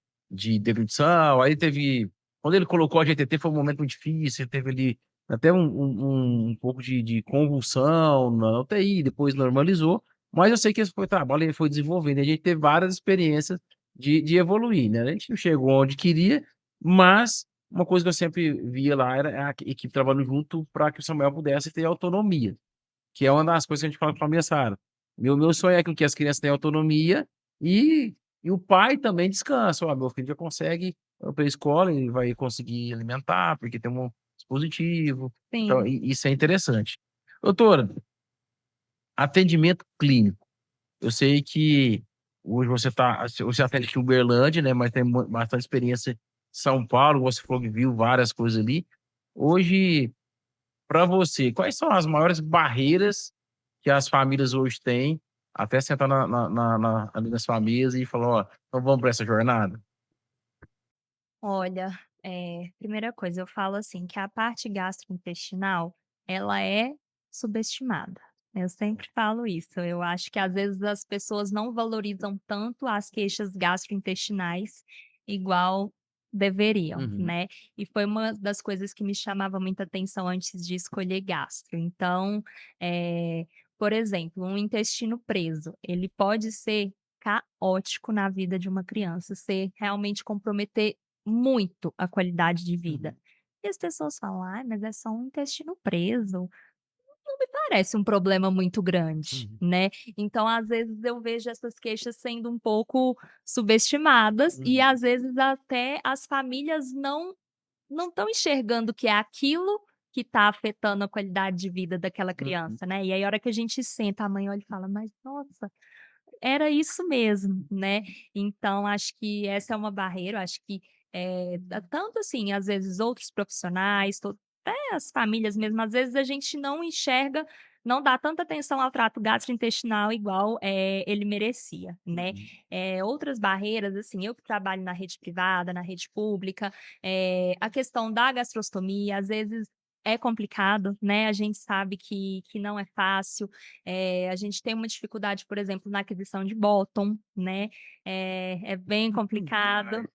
deglutição, aí teve quando ele colocou a GTT foi um momento muito difícil, teve ali até um pouco de convulsão na UTI, depois normalizou, mas eu sei que esse foi trabalho, ele foi desenvolvendo, a gente teve várias experiências de evoluir, né, a gente não chegou onde queria, mas uma coisa que eu sempre via lá era a equipe trabalhando junto para que o Samuel pudesse ter autonomia. Que é uma das coisas que a gente fala com a minha Sara. Meu sonho é com que as crianças tenham autonomia e o pai também descansa. "Ó, meu filho já consegue ir pra escola, ele vai conseguir alimentar, porque tem um dispositivo". Então Sim. isso é interessante. Doutora, atendimento clínico. Eu sei que, Hoje você atende aqui em Uberlândia, né, mas tem bastante experiência em São Paulo, você falou que viu várias coisas ali. Hoje, para você, quais são as maiores barreiras que as famílias hoje têm, até sentar ali na sua mesa e falar: "Ó, então vamos para essa jornada"? Olha, primeira coisa, eu falo assim, que a parte gastrointestinal, ela é subestimada. Eu sempre falo isso, eu acho que às vezes as pessoas não valorizam tanto as queixas gastrointestinais igual deveriam, Uhum, né. E foi uma das coisas que me chamava muita atenção antes de escolher gastro. Então, eh, por exemplo, um intestino preso, ele pode ser caótico na vida de uma criança, ser realmente comprometer muito a qualidade de vida. uhum, E as pessoas falam: "Ai, mas é só um intestino preso", não me parece um problema muito grande, uhum, né. Então, às vezes, eu vejo essas queixas sendo um pouco subestimadas e, uhum, às vezes, até as famílias não estão enxergando que é aquilo que está afetando a qualidade de vida daquela uhum, criança, né. E aí, a hora que a gente senta, a mãe olha e fala: "Mas, nossa, era isso mesmo", né. Então acho que essa é uma barreira, eu acho que, tanto assim, às vezes outros profissionais, até as famílias mesmo, às vezes a gente não enxerga, não dá tanta atenção ao trato gastrointestinal igual, ele merecia, né. uhum, Outras barreiras, assim, eu que trabalho na rede privada, na rede pública, a questão da gastrostomia, às vezes é complicado, né, a gente sabe que não é fácil, a gente tem uma dificuldade, por exemplo, na aquisição de bottom, né, é bem complicado.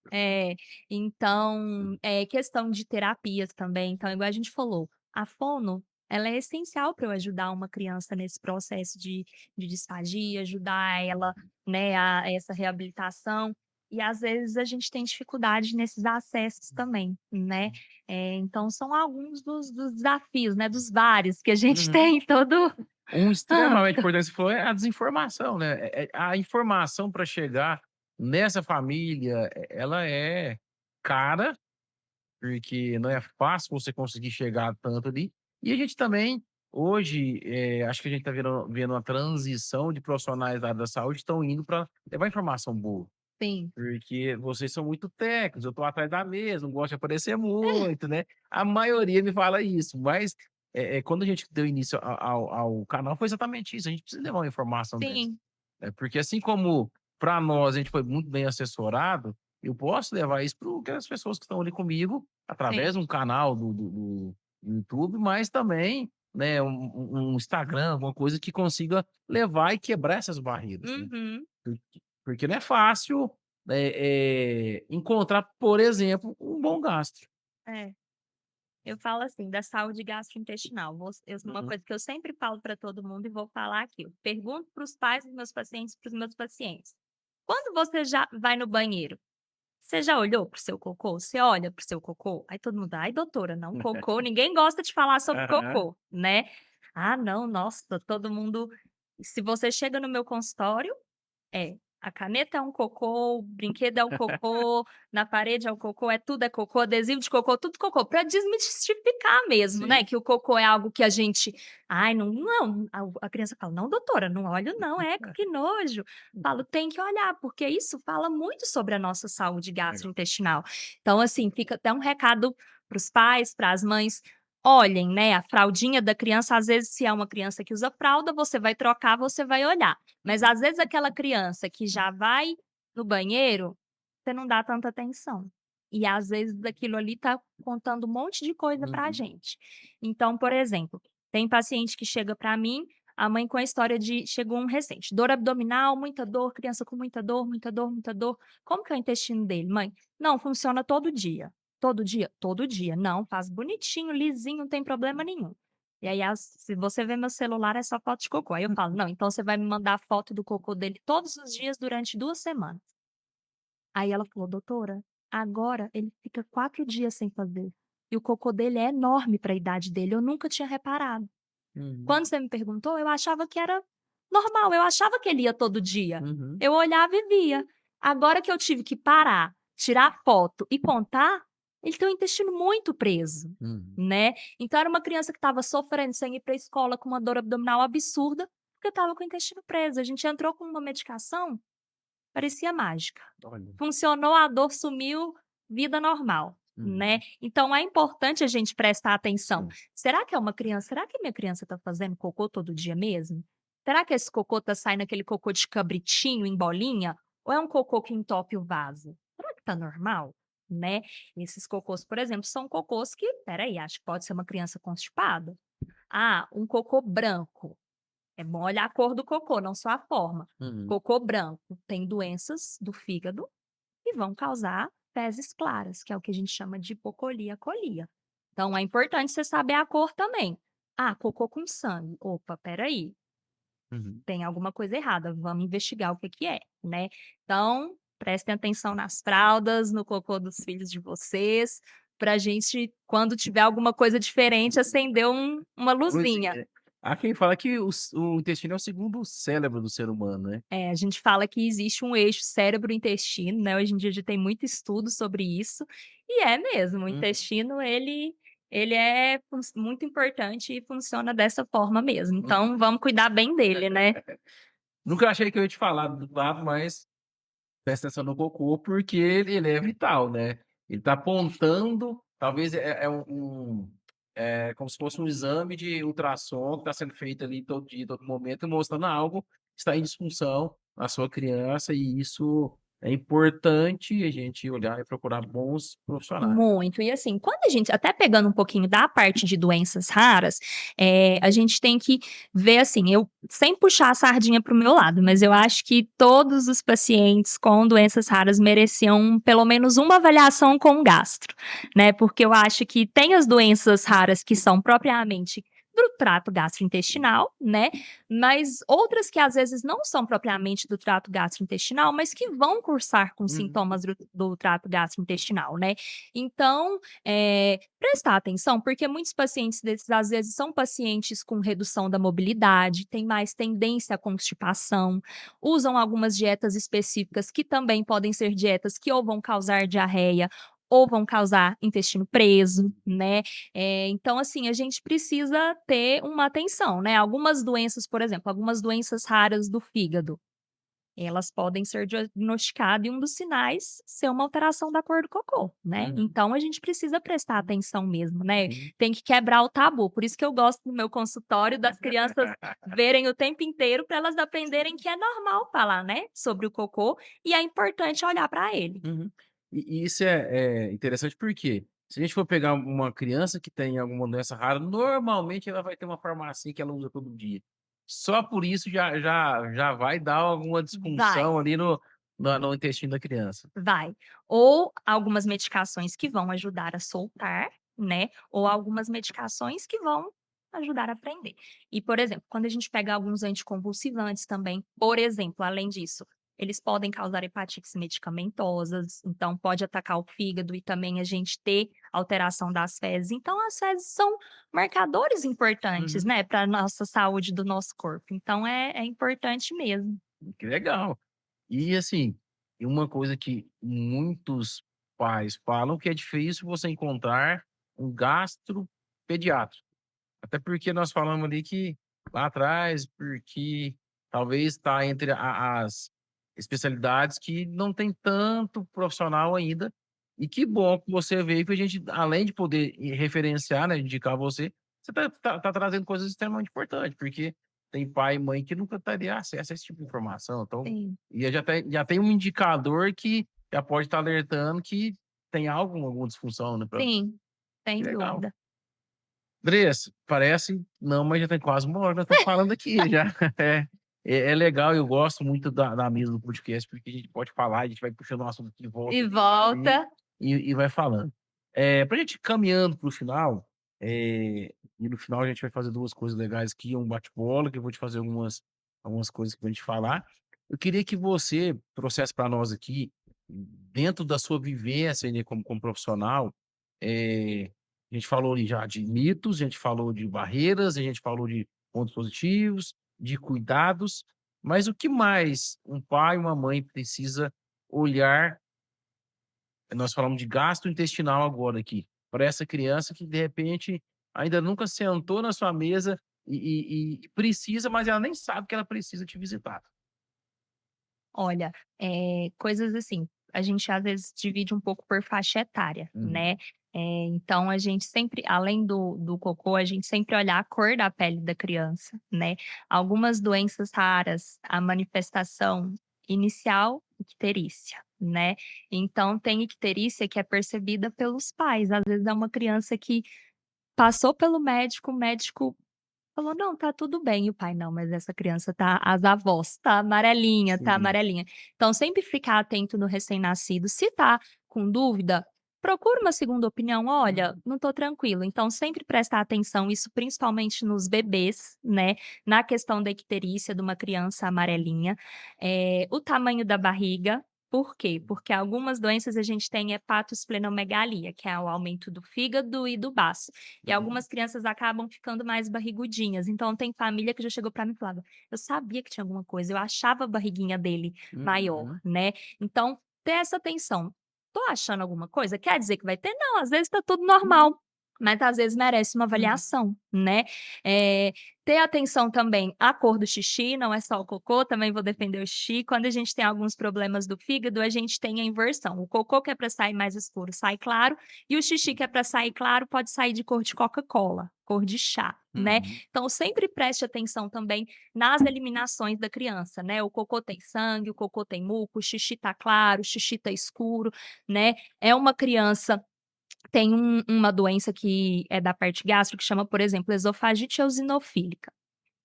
Então, questão de terapias também, então igual a gente falou, a fono, ela é essencial para eu ajudar uma criança nesse processo de disfagia, ajudar ela, né, a essa reabilitação, e às vezes a gente tem dificuldade nesses acessos também, né. Então são alguns dos desafios, né, dos vários que a gente uhum. tem em todo. Um Hã. extremamente importante, você falou, é a desinformação, né, a informação para chegar nessa família, ela é cara, porque não é fácil você conseguir chegar tanto ali. E a gente também, hoje, acho que a gente está vendo uma transição de profissionais da área da saúde, estão indo para levar informação boa. Sim, Porque vocês são muito técnicos, eu estou atrás da mesa, não gosto de aparecer muito, né. A maioria me fala isso, mas, quando a gente deu início ao canal foi exatamente isso, a gente precisa levar uma informação dessa. sim, Porque assim como para nós a gente foi muito bem assessorado, eu posso levar isso para as pessoas que estão ali comigo, através de sim. um canal do YouTube, mas também, né, um Instagram, alguma coisa que consiga levar e quebrar essas barreiras, né. Uhum. Porque não é fácil, encontrar, por exemplo, um bom gastro. É. Eu falo assim, da saúde gastrointestinal, uma Uhum. coisa que eu sempre falo para todo mundo e vou falar aqui, eu pergunto para os pais dos meus pacientes, para os meus pacientes: "Quando você já vai no banheiro, você já olhou para o seu cocô? Você olha para o seu cocô?" Aí todo mundo: "Ai doutora, não, cocô", ninguém gosta de falar sobre Aham. cocô, né. "Ah não, nossa, todo mundo", se você chega no meu consultório, a caneta é um cocô, o brinquedo é um cocô, na parede é um cocô, tudo é cocô, adesivo de cocô, tudo cocô, pra desmistificar mesmo, né, Sim. que o cocô é algo que a gente: "Ai, não", a criança fala: "Não doutora, não olho não, que nojo". Falo: "Tem que olhar, porque isso fala muito sobre a nossa saúde Legal. gastrointestinal". Então, assim, fica até um recado para os pais, para as mães, olhem, né, a fraldinha da criança, às vezes, se é uma criança que usa fralda, você vai trocar, você vai olhar. Mas às vezes aquela criança que já vai no banheiro, você não dá tanta atenção. E às vezes aquilo ali tá contando um monte de coisa pra Uhum. gente. Então, por exemplo, tem paciente que chega pra mim, a mãe com a história de chegou um recente, dor abdominal, muita dor, criança com muita dor, muita dor, muita dor. Como que é o intestino dele, mãe? Não, funciona todo dia. Todo dia? Todo dia. Não, faz bonitinho, lisinho, não tem problema nenhum. E aí se você vê meu celular é só foto de cocô. Aí eu falo: "Não, então você vai me mandar foto do cocô dele todos os dias durante 2 semanas". Aí ela falou: "Doutora, agora ele fica 4 dias sem fazer, e o cocô dele é enorme para a idade dele, eu nunca tinha reparado. Uhum. Quando você me perguntou, eu achava que era normal, eu achava que ele ia todo dia. Uhum. Eu olhava e via. Agora que eu tive que parar, tirar foto e contar, ele tem o intestino muito preso, Uhum. né. Então era uma criança que estava sofrendo sem ir para a escola, com uma dor abdominal absurda, porque estava com o intestino preso. A gente entrou com uma medicação parecia mágica. Olha. Funcionou, a dor sumiu, vida normal, né. Uhum. Então é importante a gente prestar atenção. Sim. Será que minha criança está fazendo cocô todo dia mesmo? Será que esse cocô está saindo aquele cocô de cabritinho em bolinha, ou é um cocô que entope o vaso? Será que está normal? Né. Esses cocôs, por exemplo, são cocôs que, espera aí, acho que pode ser uma criança constipada. Ah, um cocô branco. É bom olhar a cor do cocô, não só a forma. Uhum. Cocô branco tem doenças do fígado e vão causar fezes claras, que é o que a gente chama de hipocolia colia. Então é importante você saber a cor também. Ah, cocô com sangue. Opa, peraí, Uhum. tem alguma coisa errada, vamos investigar o que que é, né. Então, prestem atenção nas fraldas, no cocô dos filhos de vocês, pra gente, quando tiver alguma coisa diferente, acender uma luzinha. Há quem fala que o intestino é o segundo cérebro do ser humano, né. É, a gente fala que existe um eixo cérebro-intestino, né, hoje em dia já tem muito estudo sobre isso, e é mesmo, o Uhum. intestino ele é muito importante e funciona dessa forma mesmo, Uhum. então vamos cuidar bem dele, né. Nunca achei que eu ia te falar do lado, mas presta atenção no cocô, porque ele é vital, né. Ele tá apontando, talvez é como se fosse um exame de ultrassom que está sendo feito ali todo dia, todo momento, mostrando algo que está em disfunção na sua criança, e isso é importante a gente olhar e procurar bons profissionais. Muito. E assim, quando a gente até pegando um pouquinho da parte de doenças raras, a gente tem que ver assim, eu sem puxar a sardinha para o meu lado, mas eu acho que todos os pacientes com doenças raras mereciam pelo menos uma avaliação com um gastro, né, porque eu acho que tem as doenças raras que são propriamente do trato gastrointestinal, né, mas outras que às vezes não são propriamente do trato gastrointestinal, mas que vão cursar com Uhum, sintomas do trato gastrointestinal, né. Então, prestar atenção, porque muitos pacientes desses, às vezes, são pacientes com redução da mobilidade, têm mais tendência à constipação, usam algumas dietas específicas que também podem ser dietas que ou vão causar diarreia ou vão causar intestino preso, né. Então, assim, a gente precisa ter uma atenção, né. Algumas doenças, por exemplo, algumas doenças raras do fígado, elas podem ser diagnosticadas e um dos sinais ser uma alteração da cor do cocô, né. uhum, Então a gente precisa prestar atenção mesmo, né, sim. tem que quebrar o tabu, por isso que eu gosto no meu consultório das crianças verem o tempo inteiro para elas aprenderem que é normal falar, né, sobre o cocô e é importante olhar para ele. Uhum. E isso é interessante, porque se a gente for pegar uma criança que tem alguma doença rara, normalmente ela vai ter uma farmacinha que ela usa todo dia. Só por isso já vai dar alguma Vai. disfunção ali no intestino da criança. Vai. Ou algumas medicações que vão ajudar a soltar, né, ou algumas medicações que vão ajudar a prender. E, por exemplo, quando a gente pega alguns anticonvulsivantes também, por exemplo, além disso, eles podem causar hepatites medicamentosas, então pode atacar o fígado e também a gente ter alteração das fezes. Então as fezes são marcadores importantes, Uhum. né, pra nossa saúde do nosso corpo, então é importante mesmo. Que legal. E assim, e uma coisa que muitos pais falam, que é difícil você encontrar um gastropediatra. Até porque nós falamos ali que lá atrás, porque talvez está entre as especialidades que não tem tanto profissional ainda. E que bom que você veio, que a gente, além de poder referenciar, né, indicar você, você tá trazendo coisas extremamente importantes, porque tem pai e mãe que nunca teria acesso a esse tipo de informação. Então, Sim, e já tem um indicador que já pode estar alertando que tem alguma disfunção, né? sim, Que sem legal. dúvida. Andressa, parece não, mas já tem quase 1 hora que nós estamos falando aqui já. É legal, eu gosto muito da mesa do podcast, porque a gente pode falar, a gente vai puxando um assunto de E volta volta. e e vai falando. Pra gente ir caminhando para o final, e no final a gente vai fazer 2 coisas legais aqui, um bate-bola, que eu vou te fazer algumas coisas pra gente falar. Eu queria que você trouxesse para nós aqui, dentro da sua vivência, né, como profissional, a gente falou ali já de mitos, a gente falou de barreiras, a gente falou de pontos positivos, de cuidados, mas o que mais um pai e uma mãe precisa olhar, nós falamos de gasto intestinal agora aqui, para essa criança que de repente ainda nunca sentou na sua mesa e precisa, mas ela nem sabe que ela precisa te visitar. Olha, coisas assim, a gente às vezes divide um pouco por faixa etária, Uhum. né. Então a gente sempre, além do cocô, a gente sempre olhar a cor da pele da criança, né. Algumas doenças raras, a manifestação inicial, icterícia, né. Então tem icterícia que é percebida pelos pais, às vezes é uma criança que passou pelo médico, o médico falou: "Não, tá tudo bem", e o pai: "Não, mas essa criança tá, as avós, tá amarelinha, tá Sim. amarelinha". Então sempre ficar atento no recém-nascido, se tá com dúvida, procura uma segunda opinião: "Olha, não tô tranquilo", então sempre prestar atenção, isso principalmente nos bebês, né, na questão da icterícia de uma criança amarelinha, o tamanho da barriga, por quê? Porque algumas doenças a gente tem hepatosplenomegalia, que é o aumento do fígado e do baço. E Uhum. algumas crianças acabam ficando mais barrigudinhas, então tem família que já chegou para mim e falava: "Eu sabia que tinha alguma coisa, eu achava a barriguinha dele maior", Uhum. né. Então, ter essa atenção. "Tô achando alguma coisa, quer dizer que vai ter?" Não, às vezes tá tudo normal, mas às vezes merece uma avaliação, né. Eh, Ter atenção também à cor do xixi, não é só o cocô, também vou defender o xixi. Quando a gente tem alguns problemas do fígado, a gente tem a inversão, o cocô que é para sair mais escuro, sai claro, e o xixi que é para sair claro, pode sair de cor de Coca-Cola, cor de chá, né. Uhum. Então sempre preste atenção também nas eliminações da criança, né, o cocô tem sangue, o cocô tem muco, o xixi tá claro, o xixi tá escuro, né. É uma criança, tem uma doença que é da parte gástrica que chama, por exemplo, esofagite eosinofílica.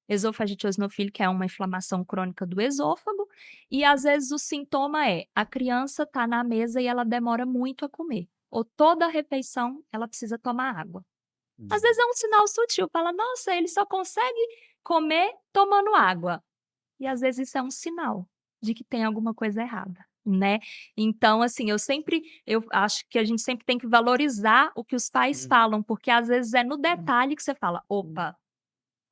Esofagite eosinofílica é uma inflamação crônica do esôfago e, às vezes, o sintoma é: a criança está na mesa e ela demora muito a comer, ou toda a refeição ela precisa tomar água. Às vezes Uhum. é um sinal sutil, fala: "Nossa, ele só consegue comer tomando água", e às vezes isso é um sinal de que tem alguma coisa errada, né. Então, assim, eu acho que a gente sempre tem que valorizar o que os pais Uhum. falam, porque às vezes é no detalhe que você fala: "Opa,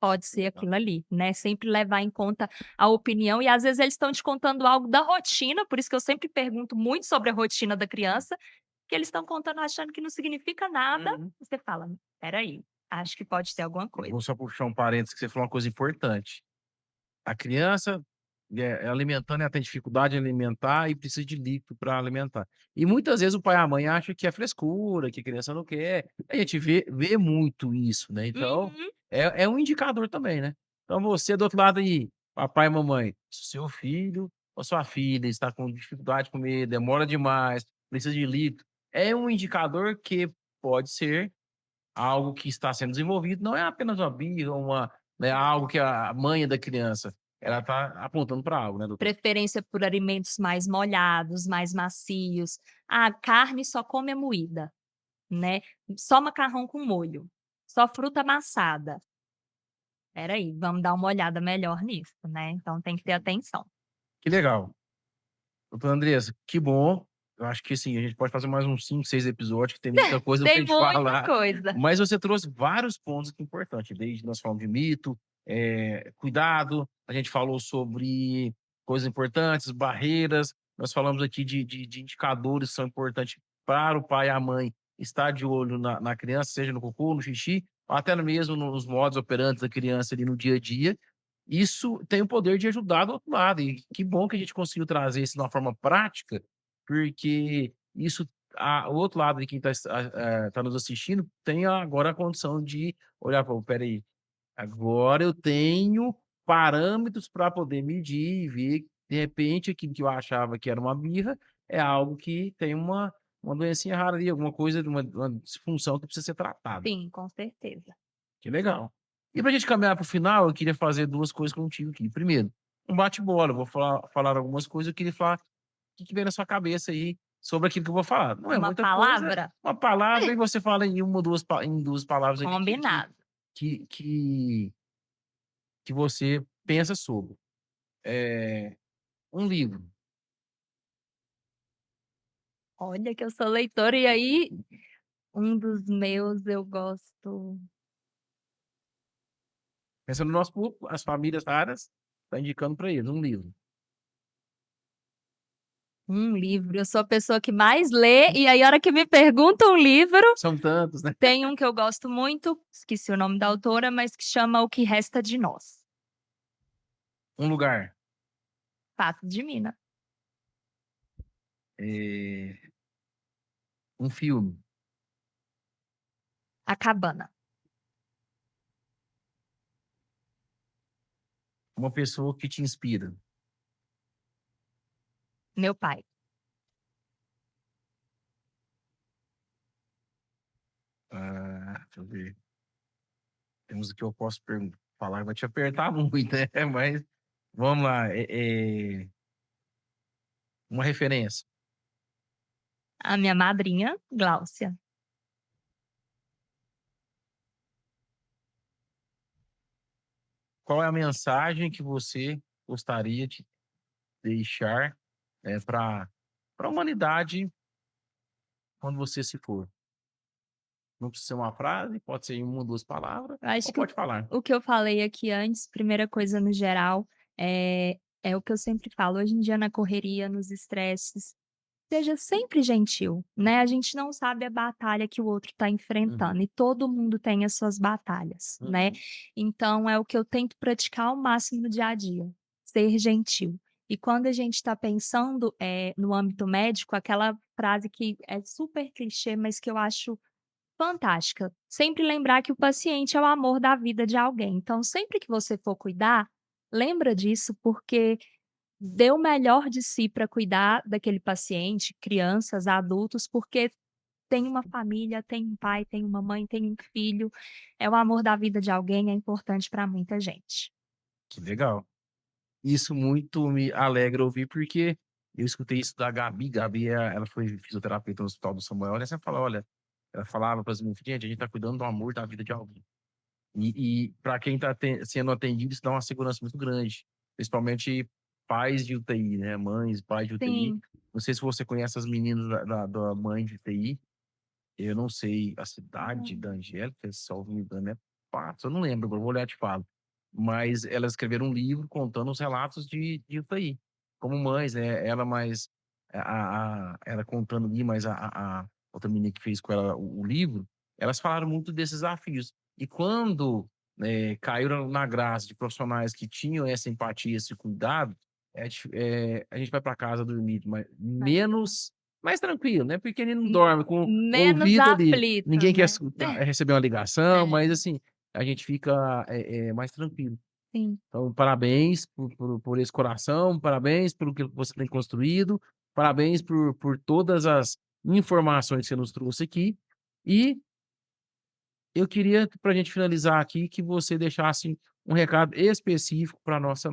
pode ser Legal. aquilo ali", né, sempre levar em conta a opinião e às vezes eles estão te contando algo da rotina, por isso que eu sempre pergunto muito sobre a rotina da criança, que eles estão contando achando que não significa nada, Uhum. e você fala: "Espera aí, acho que pode ter alguma Eu coisa". vou só puxar um parênteses que você falou uma coisa importante. A criança, alimentando, ela tem dificuldade em alimentar e precisa de líquido para alimentar. E muitas vezes o pai e a mãe acham que é frescura, que a criança não quer. A gente vê muito isso, né, então Uhum. é um indicador também, né. Então você do outro lado aí, papai e mamãe, se seu filho ou sua filha está com dificuldade de comer, demora demais, precisa de líquido, é um indicador que pode ser algo que está sendo desenvolvido, não é apenas uma birra, né, algo que a mãe é da criança, ela está apontando para algo, né, doutor? Preferência por alimentos mais molhados, mais macios. Ah, carne só come a moída, né, só macarrão com molho, só fruta amassada. Espera aí, vamos dar uma olhada melhor nisso, né, então tem que ter atenção. Que legal. Doutora Andressa, que bom. Eu acho que, assim, a gente pode fazer mais uns 5, 6 episódios, que tem muita coisa pra Tem gente muita falar, coisa. mas você trouxe vários pontos aqui importantes, desde nós falamos de mito, cuidado, a gente falou sobre coisas importantes, barreiras, nós falamos aqui de indicadores que são importantes para o pai e a mãe estar de olho na criança, seja no cocô, no xixi, ou até mesmo nos modos operantes da criança ali no dia a dia. Isso tem o poder de ajudar do outro lado, e que bom que a gente conseguiu trazer isso de uma forma prática, porque isso, o outro lado de quem está nos assistindo tem agora a condição de olhar e falar: "Espera aí, agora eu tenho parâmetros para poder medir e ver, de repente, aquilo que eu achava que era uma birra, é algo que tem uma doencinha rara ali, alguma coisa, uma disfunção que precisa ser tratada". Sim, com certeza. Que legal. E pra gente caminhar para o final, eu queria fazer 2 coisas contigo aqui. Primeiro, um bate-bola, eu vou falar algumas coisas, eu queria falar o que vem na sua cabeça aí sobre aquilo que eu vou falar. Não é Uma muita coisa, palavra? uma palavra e você fala em uma ou 2 em 2 palavras aqui Combinado. que que que você pensa sobre. Um livro, Olha que eu sou leitora e aí, um dos meus eu gosto. pensa no nosso público, as famílias raras, tá indicando para eles um livro. Um livro, eu sou a pessoa que mais lê, e aí a hora que me pergunta um livro, São tantos, né. tem um que eu gosto muito, esqueci o nome da autora, mas que chama O que Resta de Nós, Um lugar, Pato de Minas. Eh, um filme, A Cabana. uma pessoa que te inspira. Meu pai. Deixa eu ver. Temos o que eu posso falar, vai te apertar muito, né? Mas vamos lá. Uma referência. A minha madrinha, Gláucia. Qual é a mensagem que você gostaria de deixar para a humanidade quando você se for? Não precisa ser uma frase, pode ser em uma ou duas palavras, Eu ou acho que o pode falar. o que eu falei aqui antes, primeira coisa no geral, é o que eu sempre falo, hoje em dia na correria, nos estresses, seja sempre gentil, né, a gente não sabe a batalha que o outro está Uhum, enfrentando e todo mundo tem as suas batalhas, né. uhum, Então é o que eu tento praticar ao máximo no dia a dia, ser gentil. E quando a gente está pensando, no âmbito médico, aquela frase que é super clichê, mas que eu acho fantástica. Sempre lembrar que o paciente é o amor da vida de alguém. Então, sempre que você for cuidar, lembra disso, porque dê o melhor de si para cuidar daquele paciente, crianças, adultos, porque tem uma família, tem um pai, tem uma mãe, tem um filho. É o amor da vida de alguém, é importante para muita gente. que legal. Isso muito me alegra ouvir, porque eu escutei isso da Gabi. Gabi, ela foi fisioterapeuta no Hospital do Samuel, ela sempre fala, olha, ela falava para as meninas: "Gente, a gente tá cuidando do amor da vida de alguém". E para quem está sendo atendido, isso dá uma segurança muito grande, principalmente pais de UTI, né, mães, pais de UTI. Sim, Não sei se você conhece as meninas da mãe de UTI, eu não sei a cidade da Angélica, salvo engano é Patos, eu não lembro, agora vou olhar e te falo. Mas elas escreveram um livro contando os relatos de UTI, como mães, né, ela mais ela contando ali, mas a outra menina que fez com ela o livro, elas falaram muito desses desafios. E quando, caíram na graça de profissionais que tinham essa empatia, esse cuidado, a gente vai para casa dormir mas mais tranquilo, né, porque ele não m dorme com o menos ouvido ali, aflito, ninguém quer né. escutar receber uma ligação, É, mas assim, a gente fica, mais tranquilo. sim. Então, parabéns por esse coração, parabéns pelo que você tem construído, parabéns por todas as informações que você nos trouxe aqui, e eu queria, para a gente finalizar aqui, que você deixasse um recado específico para nossa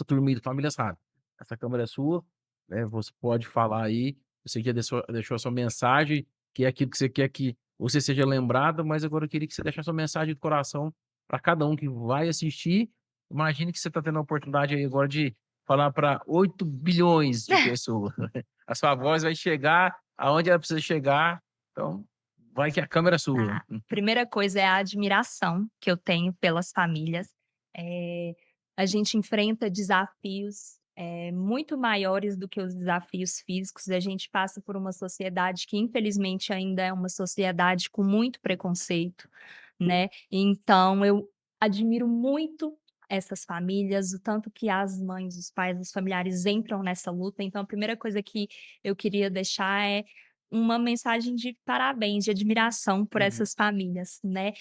turminha de famílias rápidas. Essa câmera é sua, né, você pode falar aí, você já deixou a sua mensagem, que é aquilo que você quer que você seja lembrado, mas agora eu queria que você deixasse a sua mensagem do coração para cada um que vai assistir. Imagine que você está tendo a oportunidade aí agora de falar para 8 bilhões de pessoas. A sua voz vai chegar aonde ela precisa chegar, então vai que a câmera é sua. Tá. Primeira coisa é a admiração que eu tenho pelas famílias. Eh, a gente enfrenta desafios, muito maiores do que os desafios físicos. A gente passa por uma sociedade que, infelizmente, ainda é uma sociedade com muito preconceito, né. Então eu admiro muito essas famílias, o tanto que as mães, os pais, os familiares entram nessa luta. Então a primeira coisa que eu queria deixar é uma mensagem de parabéns, de admiração por Uhum. essas famílias, né.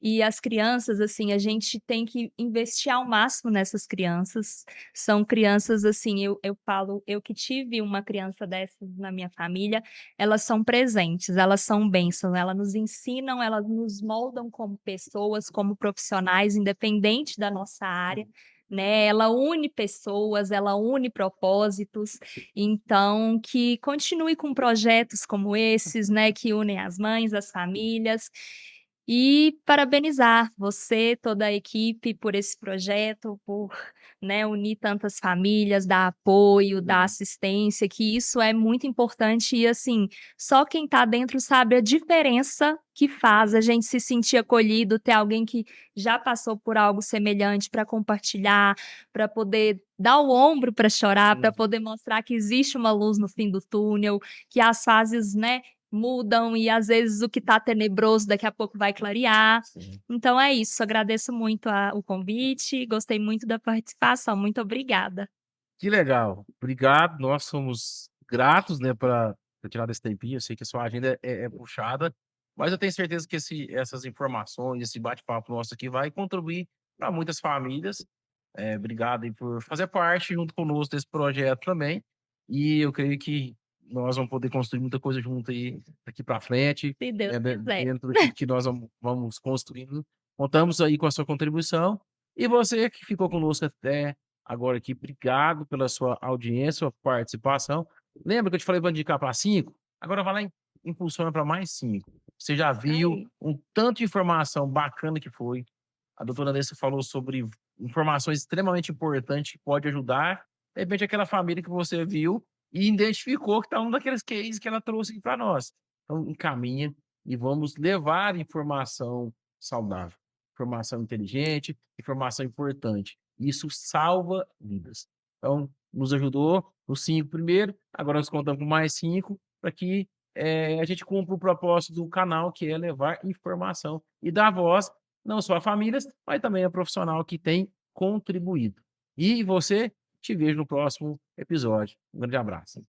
E as crianças, assim, a gente tem que investir ao máximo nessas crianças. São crianças, assim, eu falo, eu que tive uma criança dessas na minha família, elas são presentes, elas são bênção, elas nos ensinam, elas nos moldam como pessoas, como profissionais, independente da nossa área, né. Ela une pessoas, ela une propósitos, então, que continue com projetos como esses, né, que unem as mães, as famílias. E parabenizar você, toda a equipe, por esse projeto, por, né, unir tantas famílias, dar apoio, dar Uhum. assistência, que isso é muito importante e, assim, só quem está dentro sabe a diferença que faz a gente se sentir acolhido, ter alguém que já passou por algo semelhante para compartilhar, para poder dar o ombro para chorar, para Uhum. poder mostrar que existe uma luz no fim do túnel, que as fases, né, mudam e às vezes o que está tenebroso daqui a pouco vai clarear. Sim. Então é isso, agradeço muito o convite, gostei muito da participação, muito obrigada. Que legal. Obrigado, nós somos gratos, né, por tirar desse tempinho. Eu sei que a sua agenda é puxada, mas eu tenho certeza que essas informações, esse bate-papo nosso aqui vai contribuir para muitas famílias. Obrigado aí por fazer parte junto conosco desse projeto também. E eu creio que nós vamos poder construir muita coisa junto aí daqui para frente, Se Deus quiser. dentro daquilo que nós vamos construindo. Contamos aí com a sua contribuição. E você que ficou conosco até agora aqui, obrigado pela sua audiência, sua participação. Lembra que eu te falei para indicar para 5? Agora vai lá e impulsiona para mais 5. Você já viu Aí, um tanto de informação bacana que foi. A doutora Andressa falou sobre informações extremamente importantes que pode ajudar, de repente, aquela família que você viu e identificou que está um daqueles cases que ela trouxe aqui para nós. Então, encaminha e vamos levar informação saudável, informação inteligente, informação importante. Isso salva vidas. Então, nos ajudou os 5 primeiro, agora nós contamos com mais 5 para que a gente cumpra o propósito do canal, que é levar informação e dar voz não só a famílias, mas também a profissional que tem contribuído. E você, te vejo no próximo episódio. Um grande abraço.